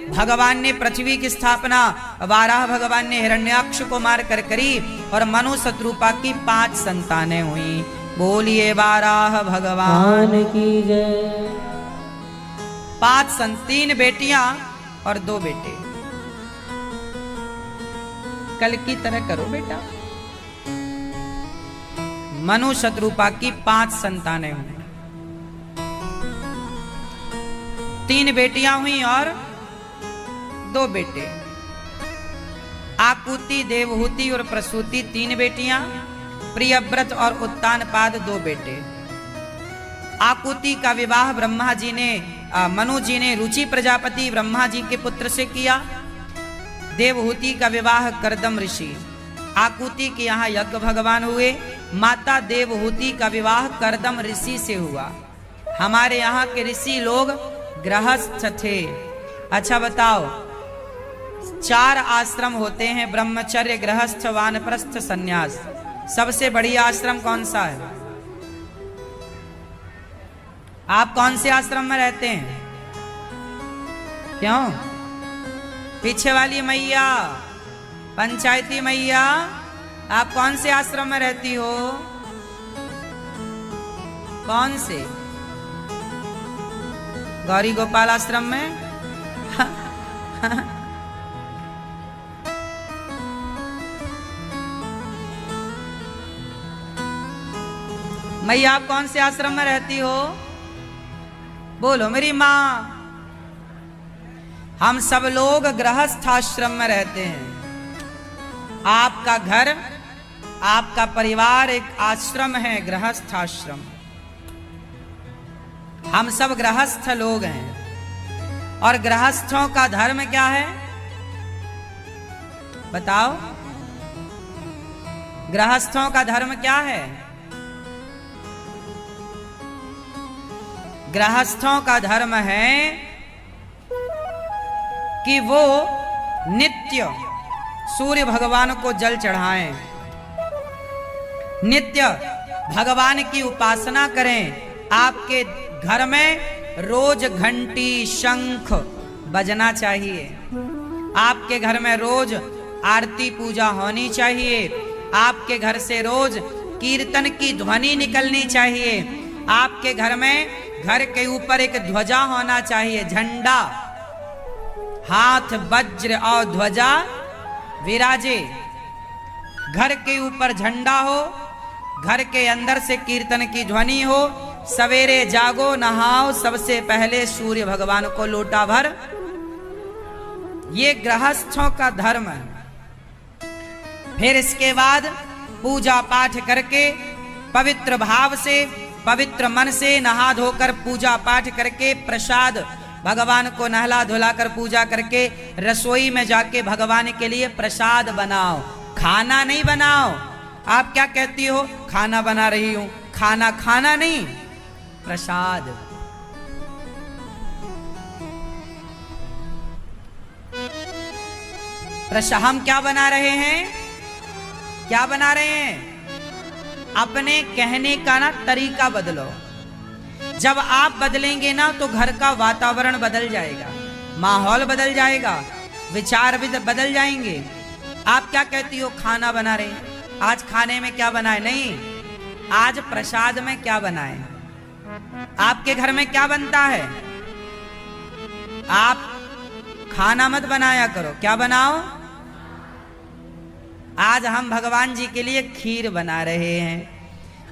भगवान ने पृथ्वी की स्थापना वाराह भगवान ने हिरण्याक्ष को मार कर करी और मनु शत्रुपा की 5 संतानें हुई। बोलिए वाराह भगवान की जय। 3 बेटियां और 2 बेटे। कल की तरह करो बेटा। मनु शत्रुपा की 5 संतानें हुई। 3 बेटियां हुई और 2 बेटे। आकुति, देवहूति और प्रसूति 3 बेटियां। प्रियव्रत और उत्तानपाद 2 बेटे। आकुति का विवाह ब्रह्मा जी ने मनु जी ने रुचि प्रजापति ब्रह्मा जी के पुत्र से किया। देवहूति का विवाह कर्दम ऋषि। आकुति के यहाँ यज्ञ भगवान हुए। माता देवहूति का विवाह कर्दम ऋषि से हुआ। हमारे यहाँ के ऋषि लोग गृहस्थ थे। अच्छा बताओ, 4 आश्रम होते हैं, ब्रह्मचर्य, गृहस्थ, वानप्रस्थ, सन्यास। सबसे बढ़िया आश्रम कौन सा है? आप कौन से आश्रम में रहते हैं? क्यों? पीछे वाली मैया, पंचायती मैया, आप कौन से आश्रम में रहती हो? कौन से? गौरी गोपाल आश्रम में? मैया आप कौन से आश्रम में रहती हो? बोलो मेरी माँ। हम सब लोग गृहस्थ आश्रम में रहते हैं। आपका घर, आपका परिवार एक आश्रम है, गृहस्थ आश्रम। हम सब गृहस्थ लोग हैं। और गृहस्थों का धर्म क्या है बताओ? गृहस्थों का धर्म क्या है? गृहस्थों का धर्म है कि वो नित्य सूर्य भगवान को जल चढ़ाएं, नित्य भगवान की उपासना करें। आपके घर में रोज घंटी शंख बजना चाहिए। आपके घर में रोज आरती पूजा होनी चाहिए। आपके घर से रोज कीर्तन की ध्वनि निकलनी चाहिए। आपके घर में, घर के ऊपर एक ध्वजा होना चाहिए, झंडा, हाथ वज्र और ध्वजा विराजे। घर के ऊपर झंडा हो, घर के अंदर से कीर्तन की ध्वनि हो। सवेरे जागो, नहाओ, सबसे पहले सूर्य भगवान को लोटा भर। ये गृहस्थों का धर्म है। फिर इसके बाद पूजा पाठ करके पवित्र भाव से, पवित्र मन से नहा धोकर पूजा पाठ करके प्रसाद भगवान को नहला धुलाकर पूजा करके रसोई में जाके भगवान के लिए प्रसाद बनाओ। खाना नहीं बनाओ। आप क्या कहती हो? खाना बना रही हूं। खाना खाना नहीं, प्रसाद। हम क्या बना रहे हैं? क्या बना रहे हैं? अपने कहने का ना तरीका बदलो। जब आप बदलेंगे ना तो घर का वातावरण बदल जाएगा, माहौल बदल जाएगा, विचार भी बदल जाएंगे। आप क्या कहती हो? खाना बना रहे हैं। आज खाने में क्या बनाए? नहीं, आज प्रसाद में क्या बनाए? आपके घर में क्या बनता है? आप खाना मत बनाया करो। क्या बनाओ? आज हम भगवान जी के लिए खीर बना रहे हैं।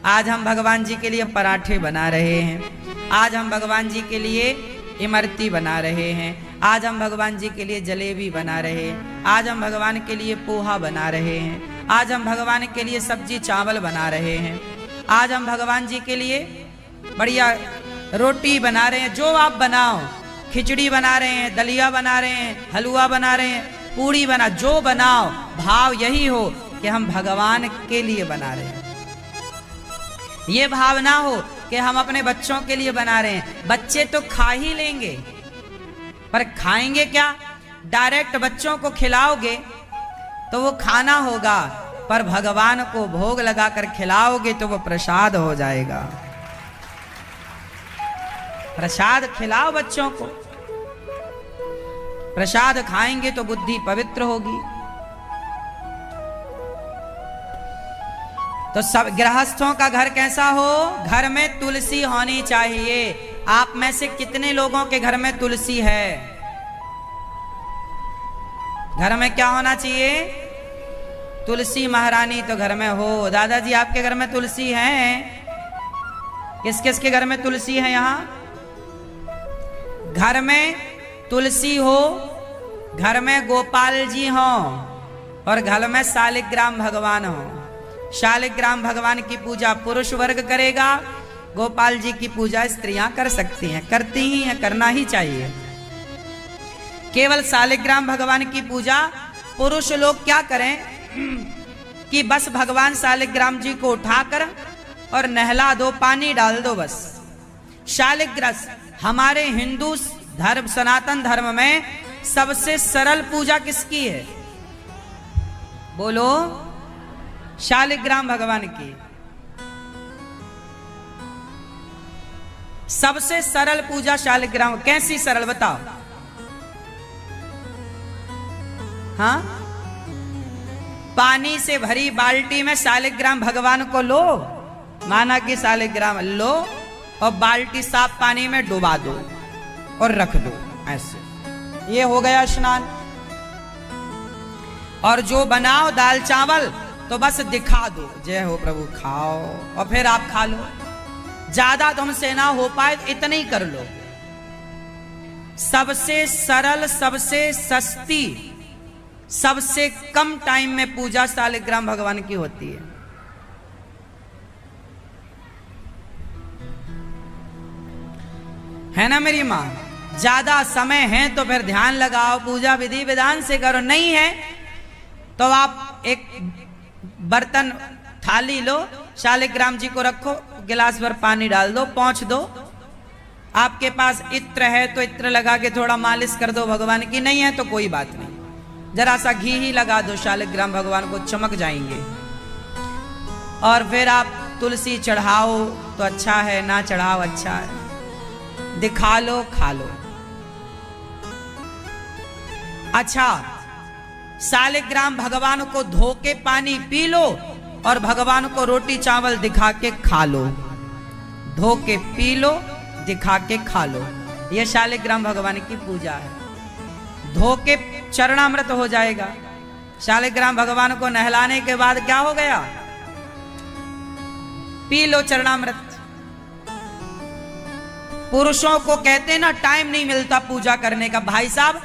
आज हम भगवान जी के लिए पराठे बना रहे हैं। आज हम भगवान जी के लिए इमरती बना रहे हैं। आज हम भगवान जी के लिए जलेबी बना रहे हैं। आज हम भगवान के लिए पोहा बना रहे हैं। आज हम भगवान के लिए सब्जी चावल बना रहे हैं। आज हम भगवान जी के लिए बढ़िया रोटी बना रहे हैं, जो आप बनाओ, खिचड़ी बना रहे हैं, दलिया बना रहे हैं, हलवा बना रहे हैं, पूड़ी बना, जो बनाओ भाव यही हो कि हम भगवान के लिए बना रहे हैं। ये भावना हो कि हम अपने बच्चों के लिए बना रहे हैं। बच्चे तो खा ही लेंगे, पर खाएंगे क्या? डायरेक्ट बच्चों को खिलाओगे तो वो खाना होगा, पर भगवान को भोग लगाकर खिलाओगे तो वो प्रसाद हो जाएगा। प्रसाद खिलाओ बच्चों को, प्रसाद खाएंगे तो बुद्धि पवित्र होगी। तो सब गृहस्थों का घर कैसा हो? घर में तुलसी होनी चाहिए। आप में से कितने लोगों के घर में तुलसी है? घर में क्या होना चाहिए? तुलसी महारानी तो घर में हो। दादाजी आपके घर में तुलसी है? किस किस के घर में तुलसी है? यहाँ घर में तुलसी हो, घर में गोपाल जी हो और घर में शालिग्राम भगवान हो। शालिग्राम भगवान की पूजा पुरुष वर्ग करेगा, गोपाल जी की पूजा स्त्रियां कर सकती हैं, करती ही हैं, करना ही चाहिए। केवल शालिग्राम भगवान की पूजा पुरुष लोग क्या करें कि बस भगवान शालिग्राम जी को उठाकर और नहला दो, पानी डाल दो बस। शालिग्राम हमारे हिंदू धर्म, सनातन धर्म में सबसे सरल पूजा किसकी है? बोलो। शालिग्राम भगवान की सबसे सरल पूजा शालिग्राम। कैसी सरल बताओ? हाँ, पानी से भरी बाल्टी में शालिग्राम भगवान को लो, माना कि शालिग्राम लो, और बाल्टी साफ पानी में डुबा दो और रख दो, ऐसे। ये हो गया स्नान। और जो बनाओ दाल चावल तो बस दिखा दो, जय हो प्रभु, खाओ, और फिर आप खा लो। ज्यादा तुमसे ना हो पाए इतने ही कर लो। सबसे सरल, सबसे सस्ती, सबसे कम टाइम में पूजा शालिग्राम भगवान की होती है। है ना मेरी मां? ज्यादा समय है तो फिर ध्यान लगाओ, पूजा विधि विधान से करो। नहीं है तो आप एक बर्तन, थाली लो, शालिग्राम जी को रखो, गिलास भर पानी डाल दो, पोंछ दो। आपके पास इत्र है तो इत्र लगा के थोड़ा मालिश कर दो भगवान की। नहीं है तो कोई बात नहीं, जरा सा घी ही लगा दो, शालिग्राम भगवान को चमक जाएंगे। और फिर आप तुलसी चढ़ाओ तो अच्छा है, ना चढ़ाओ अच्छा है, दिखा लो, खा लो। अच्छा, शालिग्राम भगवान को धो के पानी पी लो और भगवान को रोटी चावल दिखा के खा लो। धो के पी लो, दिखा के खा लो। यह शालिग्राम भगवान की पूजा है। धो के चरणामृत हो जाएगा। शालिग्राम भगवान को नहलाने के बाद क्या हो गया? पी लो चरणामृत। पुरुषों को कहते ना टाइम नहीं मिलता पूजा करने का। भाई साहब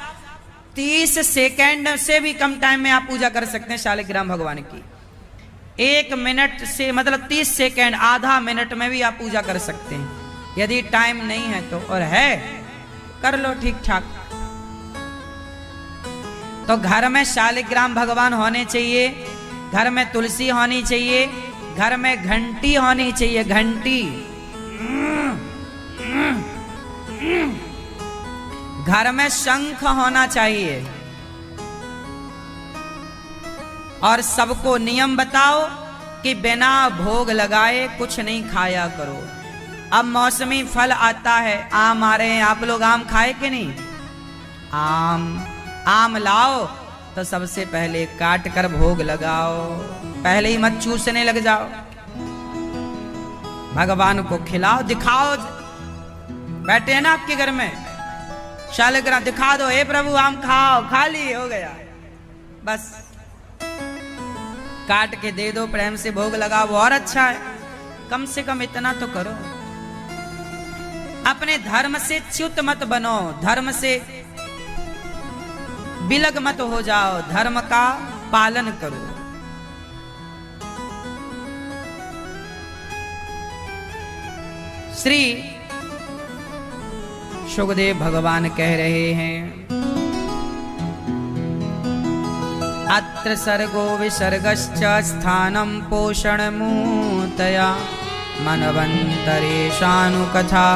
30 सेकंड से भी कम टाइम में आप पूजा कर सकते हैं शालिग्राम भगवान की। 1 मिनट से मतलब 30 सेकंड, आधा मिनट में भी आप पूजा कर सकते हैं यदि टाइम नहीं है तो। और है कर लो ठीक ठाक। तो घर में शालिग्राम भगवान होने चाहिए, घर में तुलसी होनी चाहिए, घर में घंटी होनी चाहिए, घंटी। घर में शंख होना चाहिए। और सबको नियम बताओ कि बिना भोग लगाए कुछ नहीं खाया करो। अब मौसमी फल आता है, आम आ रहे हैं, आप लोग आम खाए कि नहीं? आम लाओ तो सबसे पहले काट कर भोग लगाओ, पहले ही मत चूसने लग जाओ। भगवान को खिलाओ, दिखाओ। बैठे हैं ना आपके घर में, शालिग्राम दिखा दो, हे प्रभु आम खाओ, खा लिए, हो गया बस। काट के दे दो, प्रेम से भोग लगाओ, और अच्छा है। कम से कम इतना तो करो। अपने धर्म से च्युत मत बनो, धर्म से बिलग मत हो जाओ, धर्म का पालन करो। श्री सुखदेव भगवान कह रहे हैं, अत्र सर्गो विसर्गश्च स्थानं पोषणमूतया मनवंतरेशानुकथा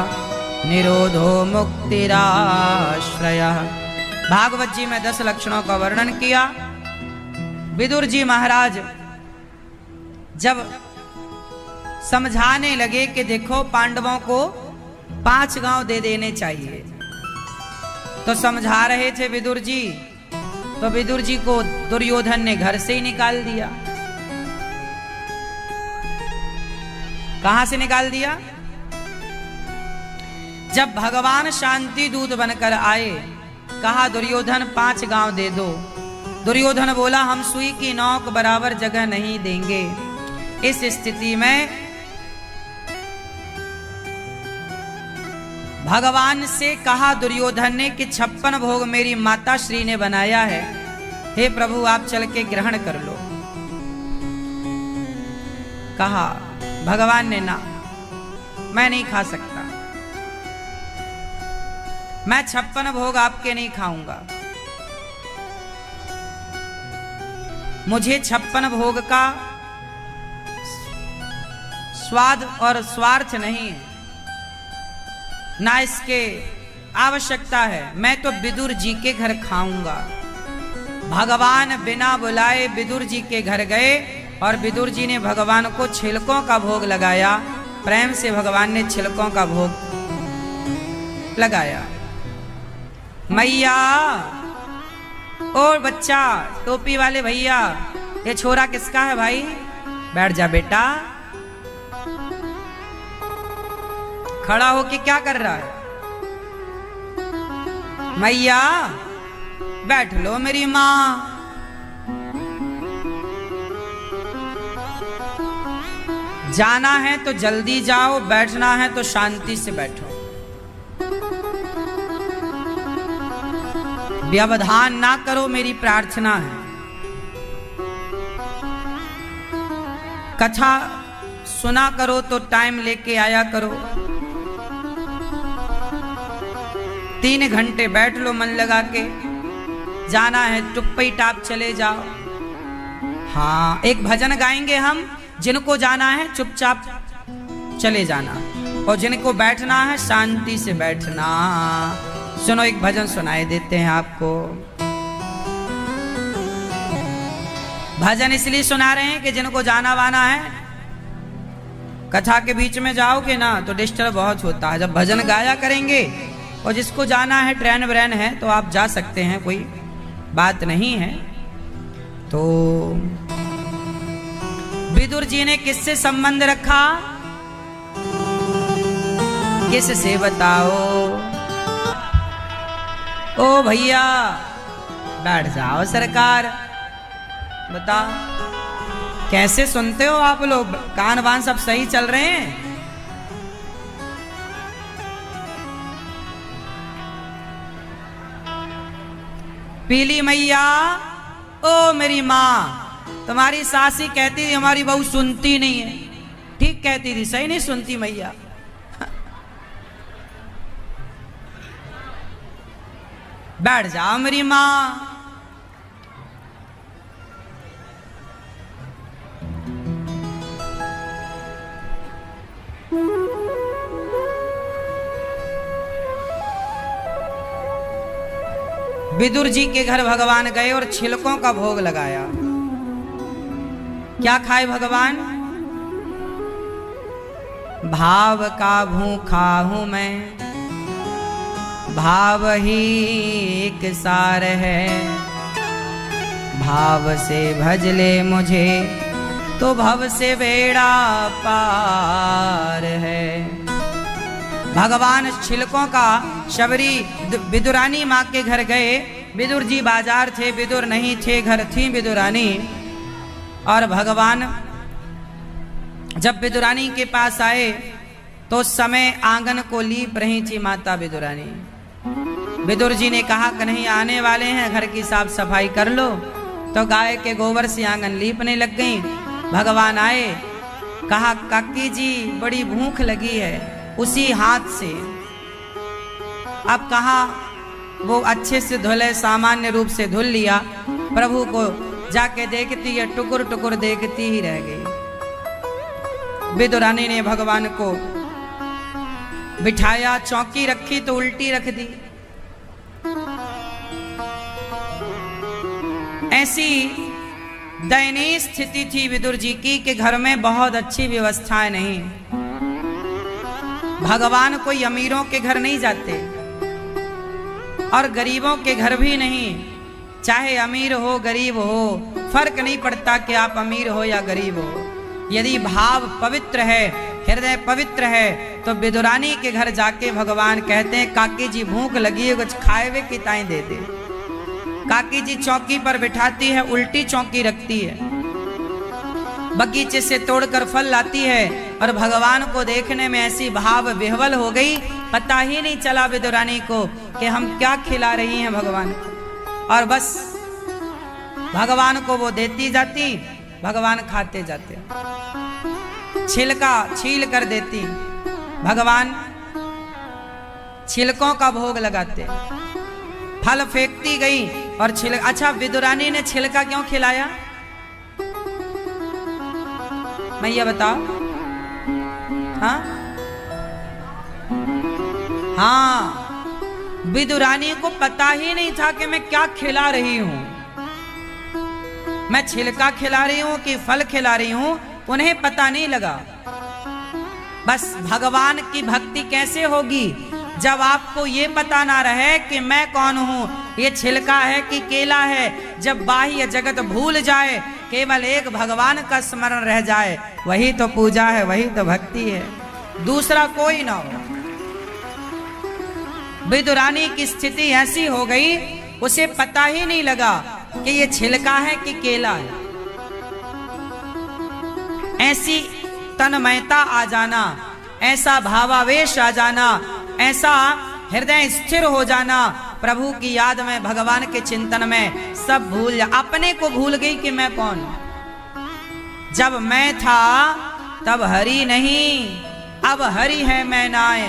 निरोधो मुक्तिराश्रयः। भागवत जी में 10 लक्षणों का वर्णन किया। विदुर जी महाराज जब समझाने लगे कि देखो पांडवों को 5 गांव दे देने चाहिए, तो समझा रहे थे विदुर जी, तो विदुर जी को दुर्योधन ने घर से ही निकाल दिया। कहां से निकाल दिया? जब भगवान शांति दूत बनकर आए, कहा दुर्योधन 5 गांव दे दो। दुर्योधन बोला हम सुई की नोक बराबर जगह नहीं देंगे। इस स्थिति में भगवान से कहा दुर्योधन ने कि 56 भोग मेरी माता श्री ने बनाया है, हे प्रभु आप चल के ग्रहण कर लो। कहा भगवान ने ना, मैं नहीं खा सकता, मैं 56 भोग आपके नहीं खाऊंगा। मुझे 56 भोग का स्वाद और स्वार्थ नहीं है, ना इसके आवश्यकता है। मैं तो विदुर जी के घर खाऊंगा। भगवान बिना बुलाए विदुर जी के घर गए और विदुर जी ने भगवान को छिलकों का भोग लगाया। प्रेम से भगवान ने छिलकों का भोग लगाया। मैया, और बच्चा, टोपी वाले भैया, ये छोरा किसका है भाई? बैठ जा बेटा। खड़ा होके क्या कर रहा है? मैया बैठ लो मेरी मां। जाना है तो जल्दी जाओ, बैठना है तो शांति से बैठो। व्यवधान ना करो, मेरी प्रार्थना है। कथा सुना करो तो टाइम लेके आया करो। 3 घंटे बैठ लो मन लगा के। जाना है टुप्पी टाप चले जाओ। हाँ, एक भजन गाएंगे हम। जिनको जाना है चुपचाप चले जाना, और जिनको बैठना है शांति से बैठना। सुनो, एक भजन सुनाए देते हैं आपको। भजन इसलिए सुना रहे हैं कि जिनको जाना वाना है, कथा के बीच में जाओगे ना तो डिस्टर्ब बहुत होता है। जब भजन गाया करेंगे, और जिसको जाना है ट्रेन व्रेन है तो आप जा सकते हैं, कोई बात नहीं है। तो विदुर जी ने किससे संबंध रखा? किससे बताओ? ओ भैया बैठ जाओ सरकार। बताओ कैसे सुनते हो आप लोग? कान वान सब सही चल रहे हैं? पीली मैया, ओ मेरी माँ, तुम्हारी सासी कहती थी हमारी बहू सुनती नहीं है। ठीक कहती थी, सही नहीं सुनती मैया। बैठ जाओ मेरी माँ। विदुर जी के घर भगवान गए और छिलकों का भोग लगाया। क्या खाए भगवान? भाव का भूखा हूं मैं, भाव ही एक सार है। भाव से भज ले मुझे तो भव से बेड़ा पार है। भगवान छिलकों का शबरी विदुरानी माँ के घर गए। विदुर जी बाजार थे, विदुर नहीं थे, घर थी विदुरानी। और भगवान जब विदुरानी के पास आए तो उस समय आंगन को लीप रही थी माता विदुरानी। विदुर जी ने कहा कन्हैया आने वाले हैं, घर की साफ सफाई कर लो। तो गाय के गोबर से आंगन लीपने लग गई। भगवान आए, कहा काकी जी बड़ी भूख लगी है, उसी हाथ से। अब कहा वो अच्छे से धुले, सामान्य रूप से धुल लिया, प्रभु को जाके देखती है, टुकुर टुकुर देखती ही रह गई। विदुरानी ने भगवान को बिठाया, चौकी रखी तो उल्टी रख दी। ऐसी दयनीय स्थिति थी विदुर जी की कि घर में बहुत अच्छी व्यवस्थाएं नहीं। भगवान कोई अमीरों के घर नहीं जाते और गरीबों के घर भी नहीं। चाहे अमीर हो गरीब हो, फर्क नहीं पड़ता कि आप अमीर हो या गरीब हो। यदि भाव पवित्र है, हृदय पवित्र है, तो विदुरानी के घर जाके भगवान कहते हैं, काकी जी भूख लगी है, कुछ खाए हुए किताएं दे दे। काकी जी चौकी पर बिठाती है, उल्टी चौकी रखती है, बगीचे से तोड़कर फल लाती है और भगवान को देखने में ऐसी भाव विह्वल हो गई, पता ही नहीं चला विदुरानी को कि हम क्या खिला रही हैं भगवान को। और बस भगवान को वो देती जाती, भगवान खाते जाते। छिलका छील कर देती, भगवान छिलकों का भोग लगाते। फल फेंकती गई और छिलका। अच्छा, विदुरानी ने छिलका क्यों खिलाया? मैया बताओ। हाँ हाँ, विदुरानी को पता ही नहीं था कि मैं क्या खिला रही हूं। मैं छिलका खिला रही हूं कि फल खिला रही हूं, उन्हें पता नहीं लगा। बस भगवान की भक्ति कैसे होगी जब आपको ये पता ना रहे कि मैं कौन हूं, ये छिलका है कि केला है। जब बाह्य जगत भूल जाए, केवल एक भगवान का स्मरण रह जाए, वही तो पूजा है, वही तो भक्ति है, दूसरा कोई ना हो। विदुरानी की स्थिति ऐसी हो गई, उसे पता ही नहीं लगा कि ये छिलका है कि केला है। ऐसी तन्मयता आ जाना, ऐसा भावावेश आ जाना, ऐसा हृदय स्थिर हो जाना, प्रभु की याद में, भगवान के चिंतन में सब भूल जा। अपने को भूल गई कि मैं कौन। जब मैं था तब हरि नहीं, अब हरि है मैं नाय।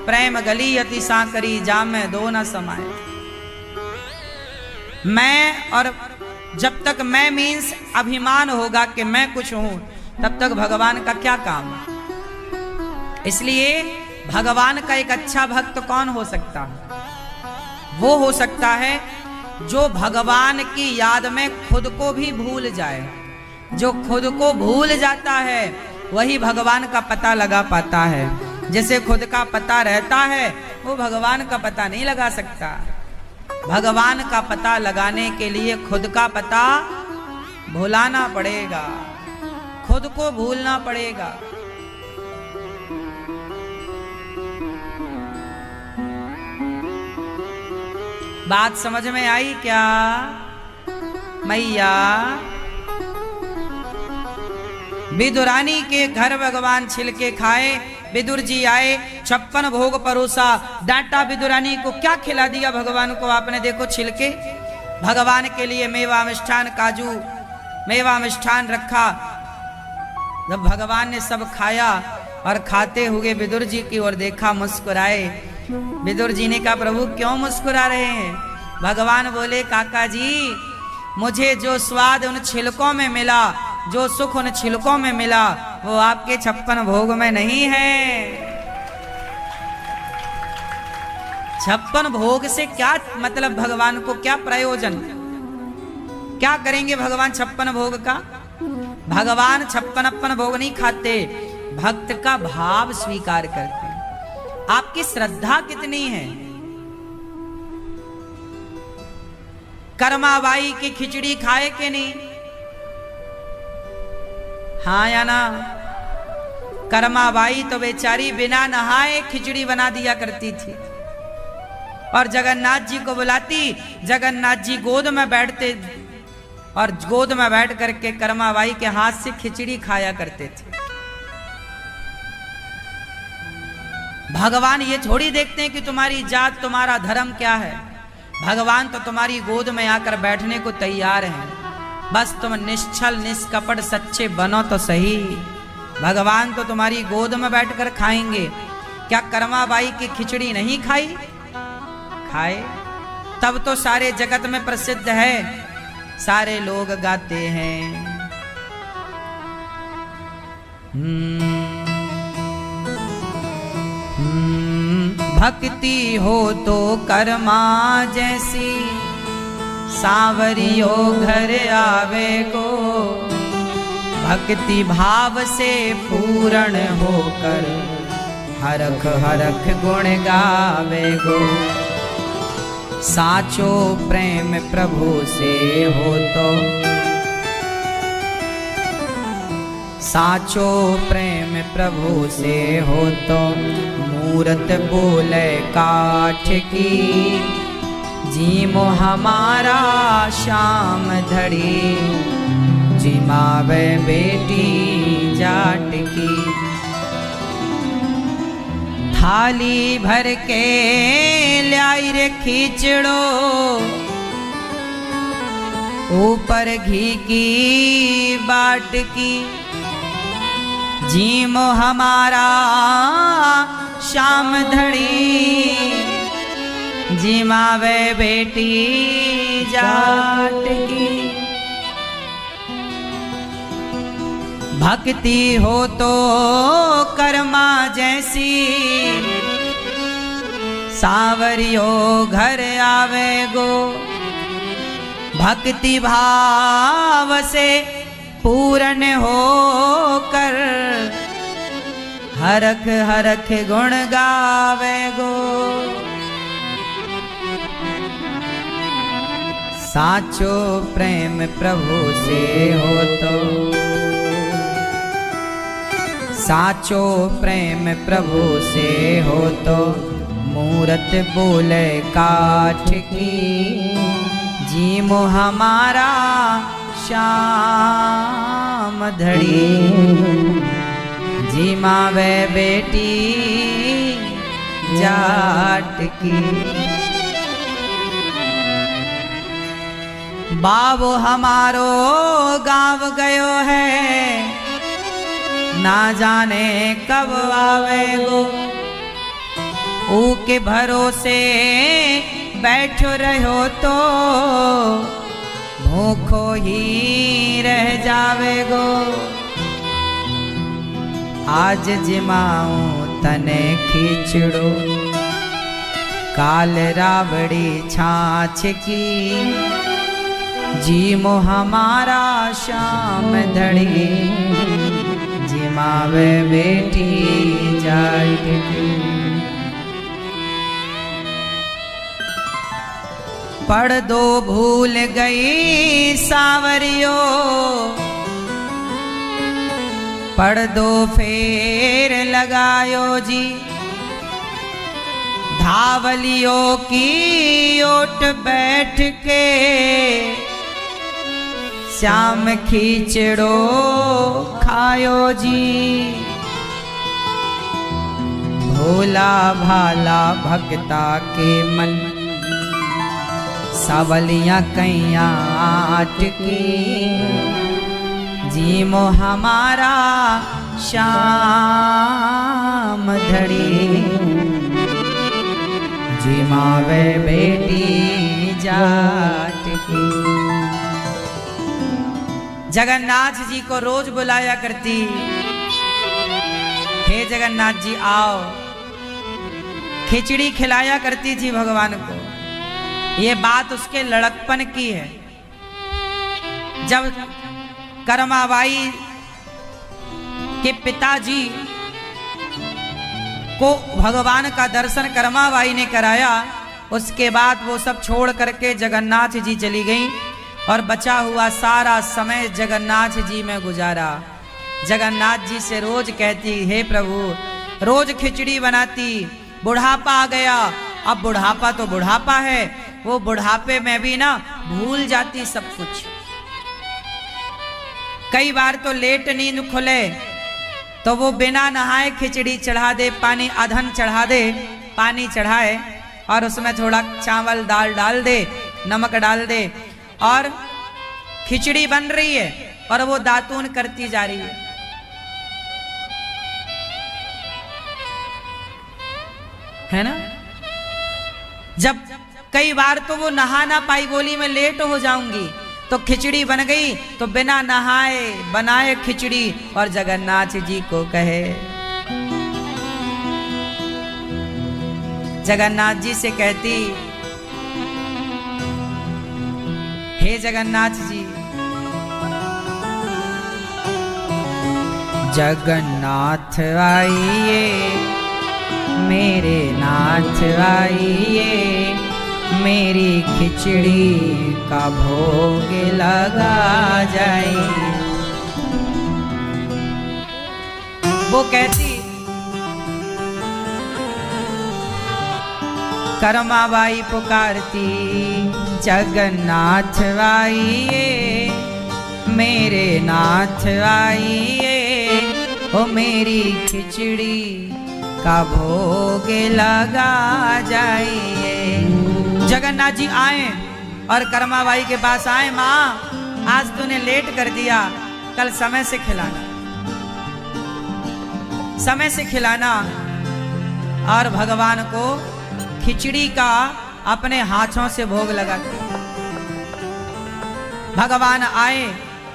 प्रेम गली अति सांकरी, जाम में दो न समाये। मैं, और जब तक मैं मीन्स अभिमान होगा कि मैं कुछ हूं, तब तक भगवान का क्या काम। इसलिए भगवान का एक अच्छा भक्त कौन हो सकता है? वो हो सकता है जो भगवान की याद में खुद को भी भूल जाए। जो खुद को भूल जाता है वही भगवान का पता लगा पाता है। जैसे खुद का पता रहता है, वो भगवान का पता नहीं लगा सकता। भगवान का पता लगाने के लिए खुद का पता भुलाना पड़ेगा, खुद को भूलना पड़ेगा। बात समझ में आई क्या मैया? विदुरानी के घर भगवान छिलके खाए। विदुर जी आए, 56 भोग परोसा, डांटा विदुरानी को। क्या खिला दिया भगवान को आपने? देखो छिलके। भगवान के लिए मेवा मिष्ठान, काजू मेवा मिष्ठान रखा। जब भगवान ने सब खाया और खाते हुए विदुर जी की ओर देखा, मुस्कुराए। विदुर जी ने कहा, प्रभु क्यों मुस्कुरा रहे हैं? भगवान बोले, काका जी, मुझे जो स्वाद उन छिलकों में मिला, जो सुख उन छिलकों में मिला, वो आपके 56 भोग में नहीं है। 56 भोग से क्या मतलब? भगवान को क्या प्रयोजन? क्या करेंगे भगवान 56 भोग का? भगवान 56 भोग नहीं खाते, भक्त का भाव स्वीकार करते हैं। आपकी श्रद्धा कितनी है? कर्माबाई की खिचड़ी खाए कि नहीं? हाँ या ना? कर्माबाई तो बेचारी बिना नहाए खिचड़ी बना दिया करती थी और जगन्नाथ जी को बुलाती। जगन्नाथ जी गोद में बैठते और गोद में बैठ करके कर्माबाई के हाथ से खिचड़ी खाया करते थे। भगवान ये थोड़ी देखते हैं कि तुम्हारी जात, तुम्हारा धर्म क्या है। भगवान तो तुम्हारी गोद में आकर बैठने को तैयार हैं। बस तुम निश्चल निष्कपट सच्चे बनो तो सही। भगवान तो तुम्हारी गोद में बैठकर खाएंगे। क्या कर्माबाई की खिचड़ी नहीं खाई? खाए। तब तो सारे जगत में प्रसिद्ध है, सारे लोग गाते हैं। भक्ति हो तो कर्मा जैसी, सांवरियो घर आवे को। भक्ति भाव से पूर्ण होकर, हरख हरख गुण गावे गो। साचो प्रेम प्रभु से हो तो, साचो प्रेम प्रभु से हो तो। मूरत बोले काठ की, जीमो हमारा शाम धड़ी। जिमावे बेटी जाट की, थाली भर के लाई रे खिचड़ो। ऊपर घी की बाट की, जीमो हमारा शाम धड़ी। जिमावे बेटी जाट की। भक्ति हो तो कर्मा जैसी, सांवरियो घर आवे गो। भक्ति भाव से पूर्ण होकर, हरख हरख गुण गावे गो। साचो प्रेम प्रभु से हो तो, साचो प्रेम प्रभु से हो तो। मूरत बोले काठ की, जीमो हमारा शाम धड़ी। जिमावे बेटी जाट की। बाबो हमारो गाँव गयो है, ना जाने कब आवेगो। ऊके भरोसे बैठो रहो तो, भूखो ही रह जावेगो। आज जिमाऊं तने खिचड़ो, काल रावड़ी छाछ की। जीमो हमारा शाम धड़ी, जिमावे बेटी जाट की। पढ़ दो भूल गई सांवरियो, पढ़ दो फेर लगायो जी। धावलियों की ओट बैठ के, श्याम खिचड़ो खायो जी। भोला भाला भक्ता के मन, सावलियां कैया अटकी। जीमो हमारा शाम धड़ी, जिमावे बेटी जाट की। जगन्नाथ जी को रोज बुलाया करती, हे जगन्नाथ जी आओ। खिचड़ी खिलाया करती थी भगवान को। ये बात उसके लड़कपन की है। जब कर्माबाई के पिताजी को भगवान का दर्शन कर्माबाई ने कराया, उसके बाद वो सब छोड़ करके जगन्नाथ जी चली गई और बचा हुआ सारा समय जगन्नाथ जी में गुजारा। जगन्नाथ जी से रोज कहती, हे प्रभु, रोज खिचड़ी बनाती। बुढ़ापा आ गया, अब बुढ़ापा तो बुढ़ापा है, वो बुढ़ापे में भी ना भूल जाती सब कुछ। कई बार तो लेट नींद खुले तो वो बिना नहाए खिचड़ी चढ़ा दे, पानी अधन चढ़ा दे, पानी चढ़ाए और उसमें थोड़ा चावल दाल डाल दे, नमक डाल दे और खिचड़ी बन रही है और वो दातून करती जा रही है। है ना। जब कई बार तो वो नहा ना पाई, बोली मैं लेट हो जाऊंगी, तो खिचड़ी बन गई, तो बिना नहाए बनाए खिचड़ी और जगन्नाथ जी को कहे, जगन्नाथ जी से कहती, हे जगन्नाथ जी, जगन्नाथ आइए मेरे नाथ आइए, मेरी खिचड़ी का भोग लगा जाए। वो कहती, करमाबाई पुकारती, जगन्नाथ आइए मेरे नाथ आइए, ओ मेरी खिचड़ी का भोग लगा जाइए। जगन्नाथ जी आए और करमाबाई के पास आए, माँ आज तूने लेट कर दिया, कल समय से खिलाना, समय से खिलाना। और भगवान को खिचड़ी का अपने हाथों से भोग लगाते। भगवान आए,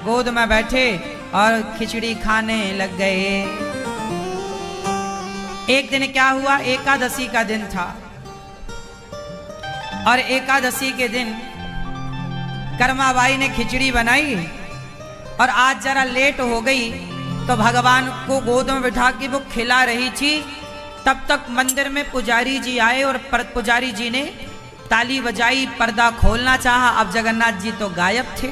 गोद में बैठे और खिचड़ी खाने लग गए। एक दिन क्या हुआ, एकादशी का दिन था और एकादशी के दिन करमाबाई ने खिचड़ी बनाई और आज जरा लेट हो गई, तो भगवान को गोद में बिठा के वो खिला रही थी। तब तक मंदिर में पुजारी जी आए और पुजारी जी ने ताली बजाई, पर्दा खोलना चाहा। अब जगन्नाथ जी तो गायब थे।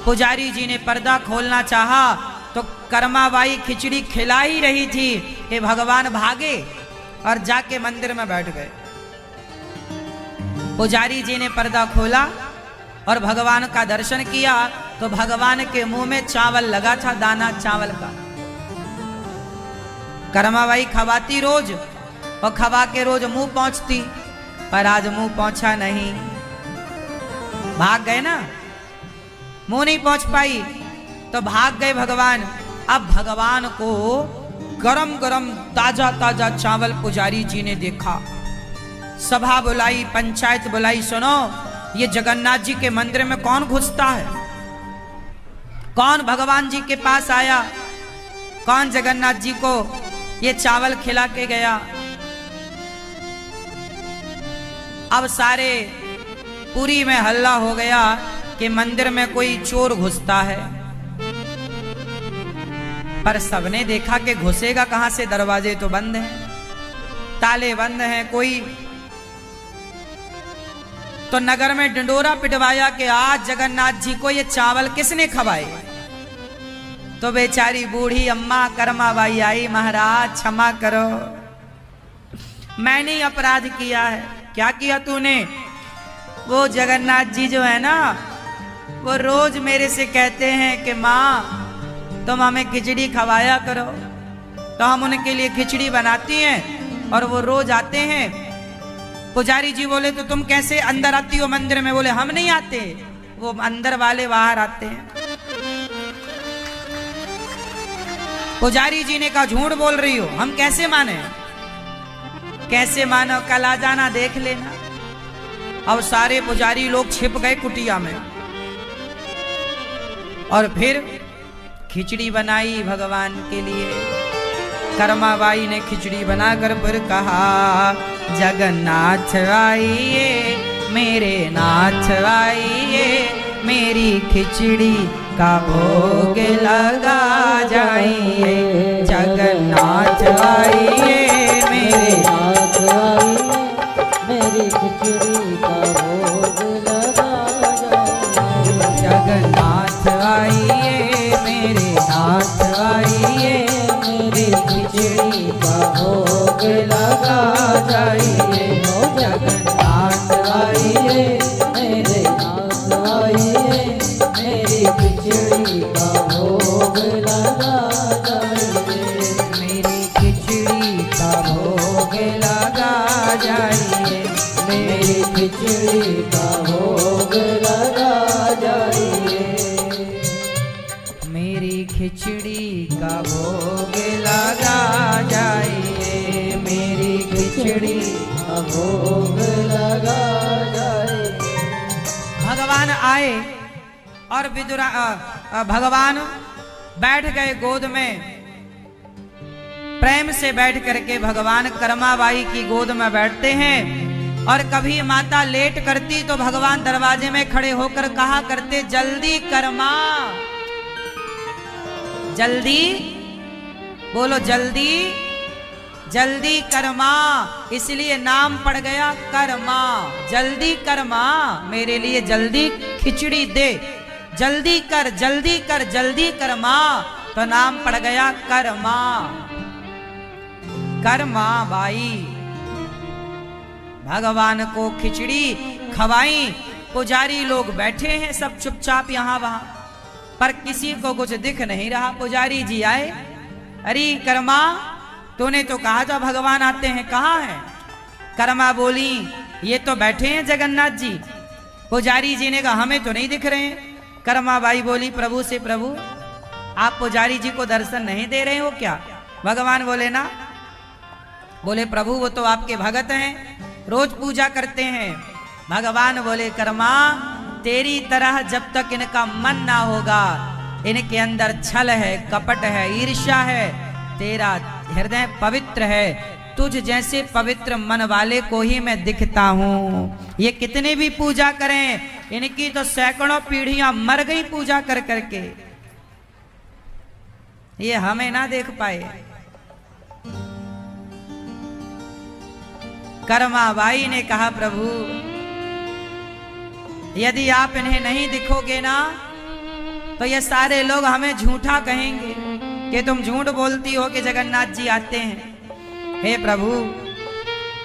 पुजारी जी ने पर्दा खोलना चाहा तो करमाबाई खिचड़ी खिला ही रही थी कि भगवान भागे और जाके मंदिर में बैठ गए। पुजारी जी ने पर्दा खोला और भगवान का दर्शन किया तो भगवान के मुंह में चावल लगा था, दाना चावल का। करमाबाई खवाती रोज और खवा के रोज मुंह पहुंचती, पर आज मुंह पहुंचा नहीं, भाग गए ना, मुंह नहीं पहुंच पाई तो भाग गए भगवान। अब भगवान को गरम गरम ताजा ताजा चावल पुजारी जी ने देखा, सभा बुलाई, पंचायत बुलाई, सुनो ये जगन्नाथ जी के मंदिर में कौन घुसता है, कौन भगवान जी के पास आया, कौन जगन्नाथ जी को ये चावल खिला के गया। अब सारे पुरी में हल्ला हो गया कि मंदिर में कोई चोर घुसता है, पर सबने देखा कि घुसेगा कहां से, दरवाजे तो बंद हैं, ताले बंद हैं। कोई तो नगर में डंडोरा पिटवाया कि आज जगन्नाथ जी को ये चावल किसने खवाए। तो बेचारी बूढ़ी अम्मा करमाबाई आई, महाराज क्षमा करो, मैंने अपराध किया है। क्या किया तूने? वो जगन्नाथ जी जो है ना, वो रोज मेरे से कहते हैं कि माँ तुम हमें खिचड़ी खवाया करो, तो हम उनके लिए खिचड़ी बनाती हैं और वो रोज आते हैं। पुजारी जी बोले तो तुम कैसे अंदर आती हो मंदिर में? बोले हम नहीं आते, वो अंदर वाले बाहर आते हैं। पुजारी जी ने कहा झूठ बोल रही हो, हम कैसे माने, कैसे मानो, कल आ जाना देख लेना। अब सारे पुजारी लोग छिप गए कुटिया में और फिर खिचड़ी बनाई भगवान के लिए। करमाबाई ने खिचड़ी बनाकर फिर कहा, जगन्नाथ आइए मेरे नाथ आइए, मेरी खिचड़ी का भोग लगा जाइए। जगन्नाथ आइए मेरे नाथ आइए, मेरी खिचड़ी का भोग लगा जाइए। जगन्नाथ आइए मेरे नाथ आइए, मेरी खिचड़ी का भोग लगा जाइए। जगन्नाथ आइए मेरे नाथ आइए, मेरी खिचड़ी का भोग लगा जाइए। मेरी खिचड़ी का भोग लगा जाइए, मेरी खिचड़ी का भोग लगा जाइए। मेरी खिचड़ी का भोग लगा जाइए, मेरी खिचड़ी भोग लगा जाए। भगवान आए और भगवान बैठ गए गोद में, प्रेम से बैठ करके भगवान कर्माबाई की गोद में बैठते हैं। और कभी माता लेट करती तो भगवान दरवाजे में खड़े होकर कहा करते, जल्दी कर्मा, जल्दी बोलो, जल्दी जल्दी कर्मा। इसलिए नाम पड़ गया कर्मा। जल्दी कर्मा, मेरे लिए जल्दी खिचड़ी दे, जल्दी कर जल्दी कर जल्दी कर्मा, तो नाम पड़ गया कर्मा। कर्मा बाई भगवान को खिचड़ी खवाई। पुजारी लोग बैठे हैं सब चुपचाप यहां वहां, पर किसी को कुछ दिख नहीं रहा। पुजारी जी आए, अरे कर्मा, तूने तो कहा था भगवान आते हैं, कहाँ है? कर्मा बोली, ये तो बैठे हैं जगन्नाथ जी। पुजारी जी ने कहा, हमें तो नहीं दिख रहे हैं। कर्मा बाई बोली प्रभु से, प्रभु आप पुजारी जी को दर्शन नहीं दे रहे हो क्या? भगवान बोले ना। बोले प्रभु वो तो आपके भगत हैं, रोज पूजा करते हैं। भगवान बोले कर्मा, तेरी तरह जब तक इनका मन ना होगा, इनके अंदर छल है, कपट है, ईर्ष्या है, तेरा हृदय पवित्र है, तुझ जैसे पवित्र मन वाले को ही मैं दिखता हूँ। ये कितने भी पूजा करें, इनकी तो सैकड़ों पीढ़ियां मर गई पूजा कर करके, ये हमें ना देख पाए। कर्माबाई ने कहा, प्रभु यदि आप इन्हें नहीं दिखोगे ना, तो ये सारे लोग हमें झूठा कहेंगे कि तुम झूठ बोलती हो कि जगन्नाथ जी आते हैं। हे प्रभु,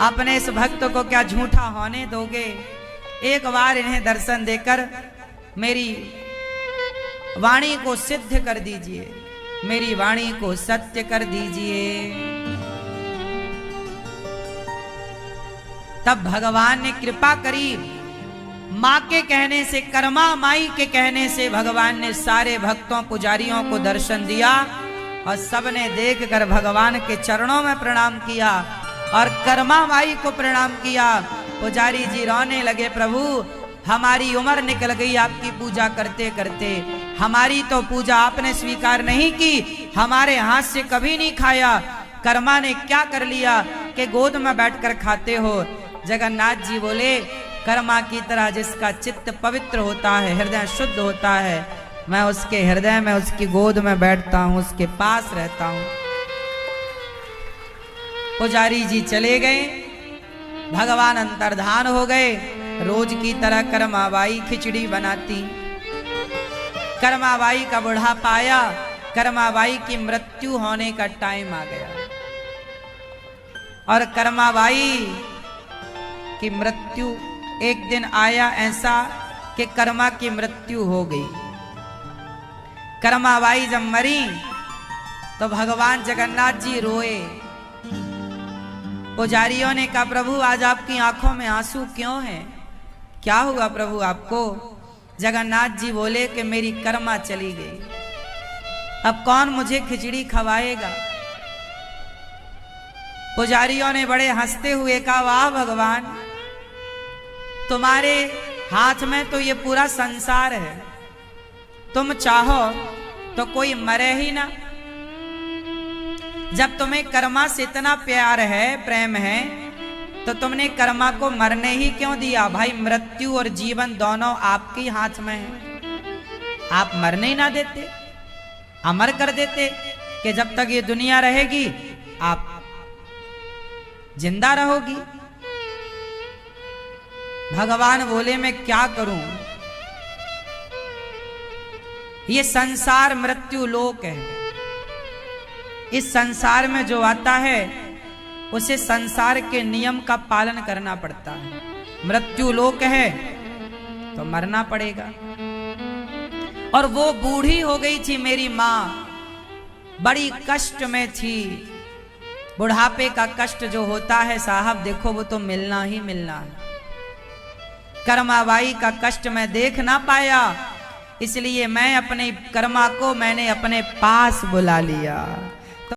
अपने इस भक्त को क्या झूठा होने दोगे? एक बार इन्हें दर्शन देकर मेरी वाणी को सिद्ध कर दीजिए, मेरी वाणी को सत्य कर दीजिए। तब भगवान ने कृपा करी। माँ के कहने से, कर्मा माई के कहने से भगवान ने सारे भक्तों पुजारियों को दर्शन दिया, और सबने देखकर भगवान के चरणों में प्रणाम किया और कर्मा माई को प्रणाम किया। पुजारी जी रोने लगे, प्रभु हमारी उम्र निकल गई आपकी पूजा करते करते, हमारी तो पूजा आपने स्वीकार नहीं की, हमारे हाथ से कभी नहीं खाया, कर्मा ने क्या कर लिया कि गोद में बैठकर खाते हो? जगन्नाथ जी बोले, कर्मा की तरह जिसका चित्त पवित्र होता है, हृदय शुद्ध होता है, मैं उसके हृदय में, उसकी गोद में बैठता हूं, उसके पास रहता हूं। पुजारी जी चले गए, भगवान अंतर्धान हो गए। रोज की तरह कर्माबाई खिचड़ी बनाती। कर्माबाई का बुढ़ापा आया, कर्माबाई की मृत्यु होने का टाइम आ गया, और कर्माबाई की मृत्यु एक दिन आया ऐसा कि कर्मा की मृत्यु हो गई। कर्माबाई जब मरी तो भगवान जगन्नाथ जी रोए। पुजारियों ने कहा, प्रभु आज आपकी आंखों में आंसू क्यों हैं? क्या हुआ प्रभु आपको? जगन्नाथ जी बोले कि मेरी कर्मा चली गई, अब कौन मुझे खिचड़ी खवाएगा? पुजारियों ने बड़े हंसते हुए कहा, वाह भगवान, तुम्हारे हाथ में तो ये पूरा संसार है, तुम चाहो तो कोई मरे ही ना। जब तुम्हें कर्मा से इतना प्यार है, प्रेम है, तो तुमने कर्मा को मरने ही क्यों दिया? भाई मृत्यु और जीवन दोनों आपके हाथ में है, आप मरने ही ना देते, अमर कर देते कि जब तक ये दुनिया रहेगी आप जिंदा रहोगी। भगवान बोले, मैं क्या करूं? ये संसार मृत्यु लोक है, इस संसार में जो आता है उसे संसार के नियम का पालन करना पड़ता है। मृत्यु लोक है तो मरना पड़ेगा। और वो बूढ़ी हो गई थी मेरी माँ, बड़ी कष्ट में थी। बुढ़ापे का कष्ट जो होता है साहब, देखो वो तो मिलना ही मिलना है। कर्माबाई का कष्ट मैं देख ना पाया, इसलिए मैं अपने कर्मा को मैंने अपने पास बुला लिया।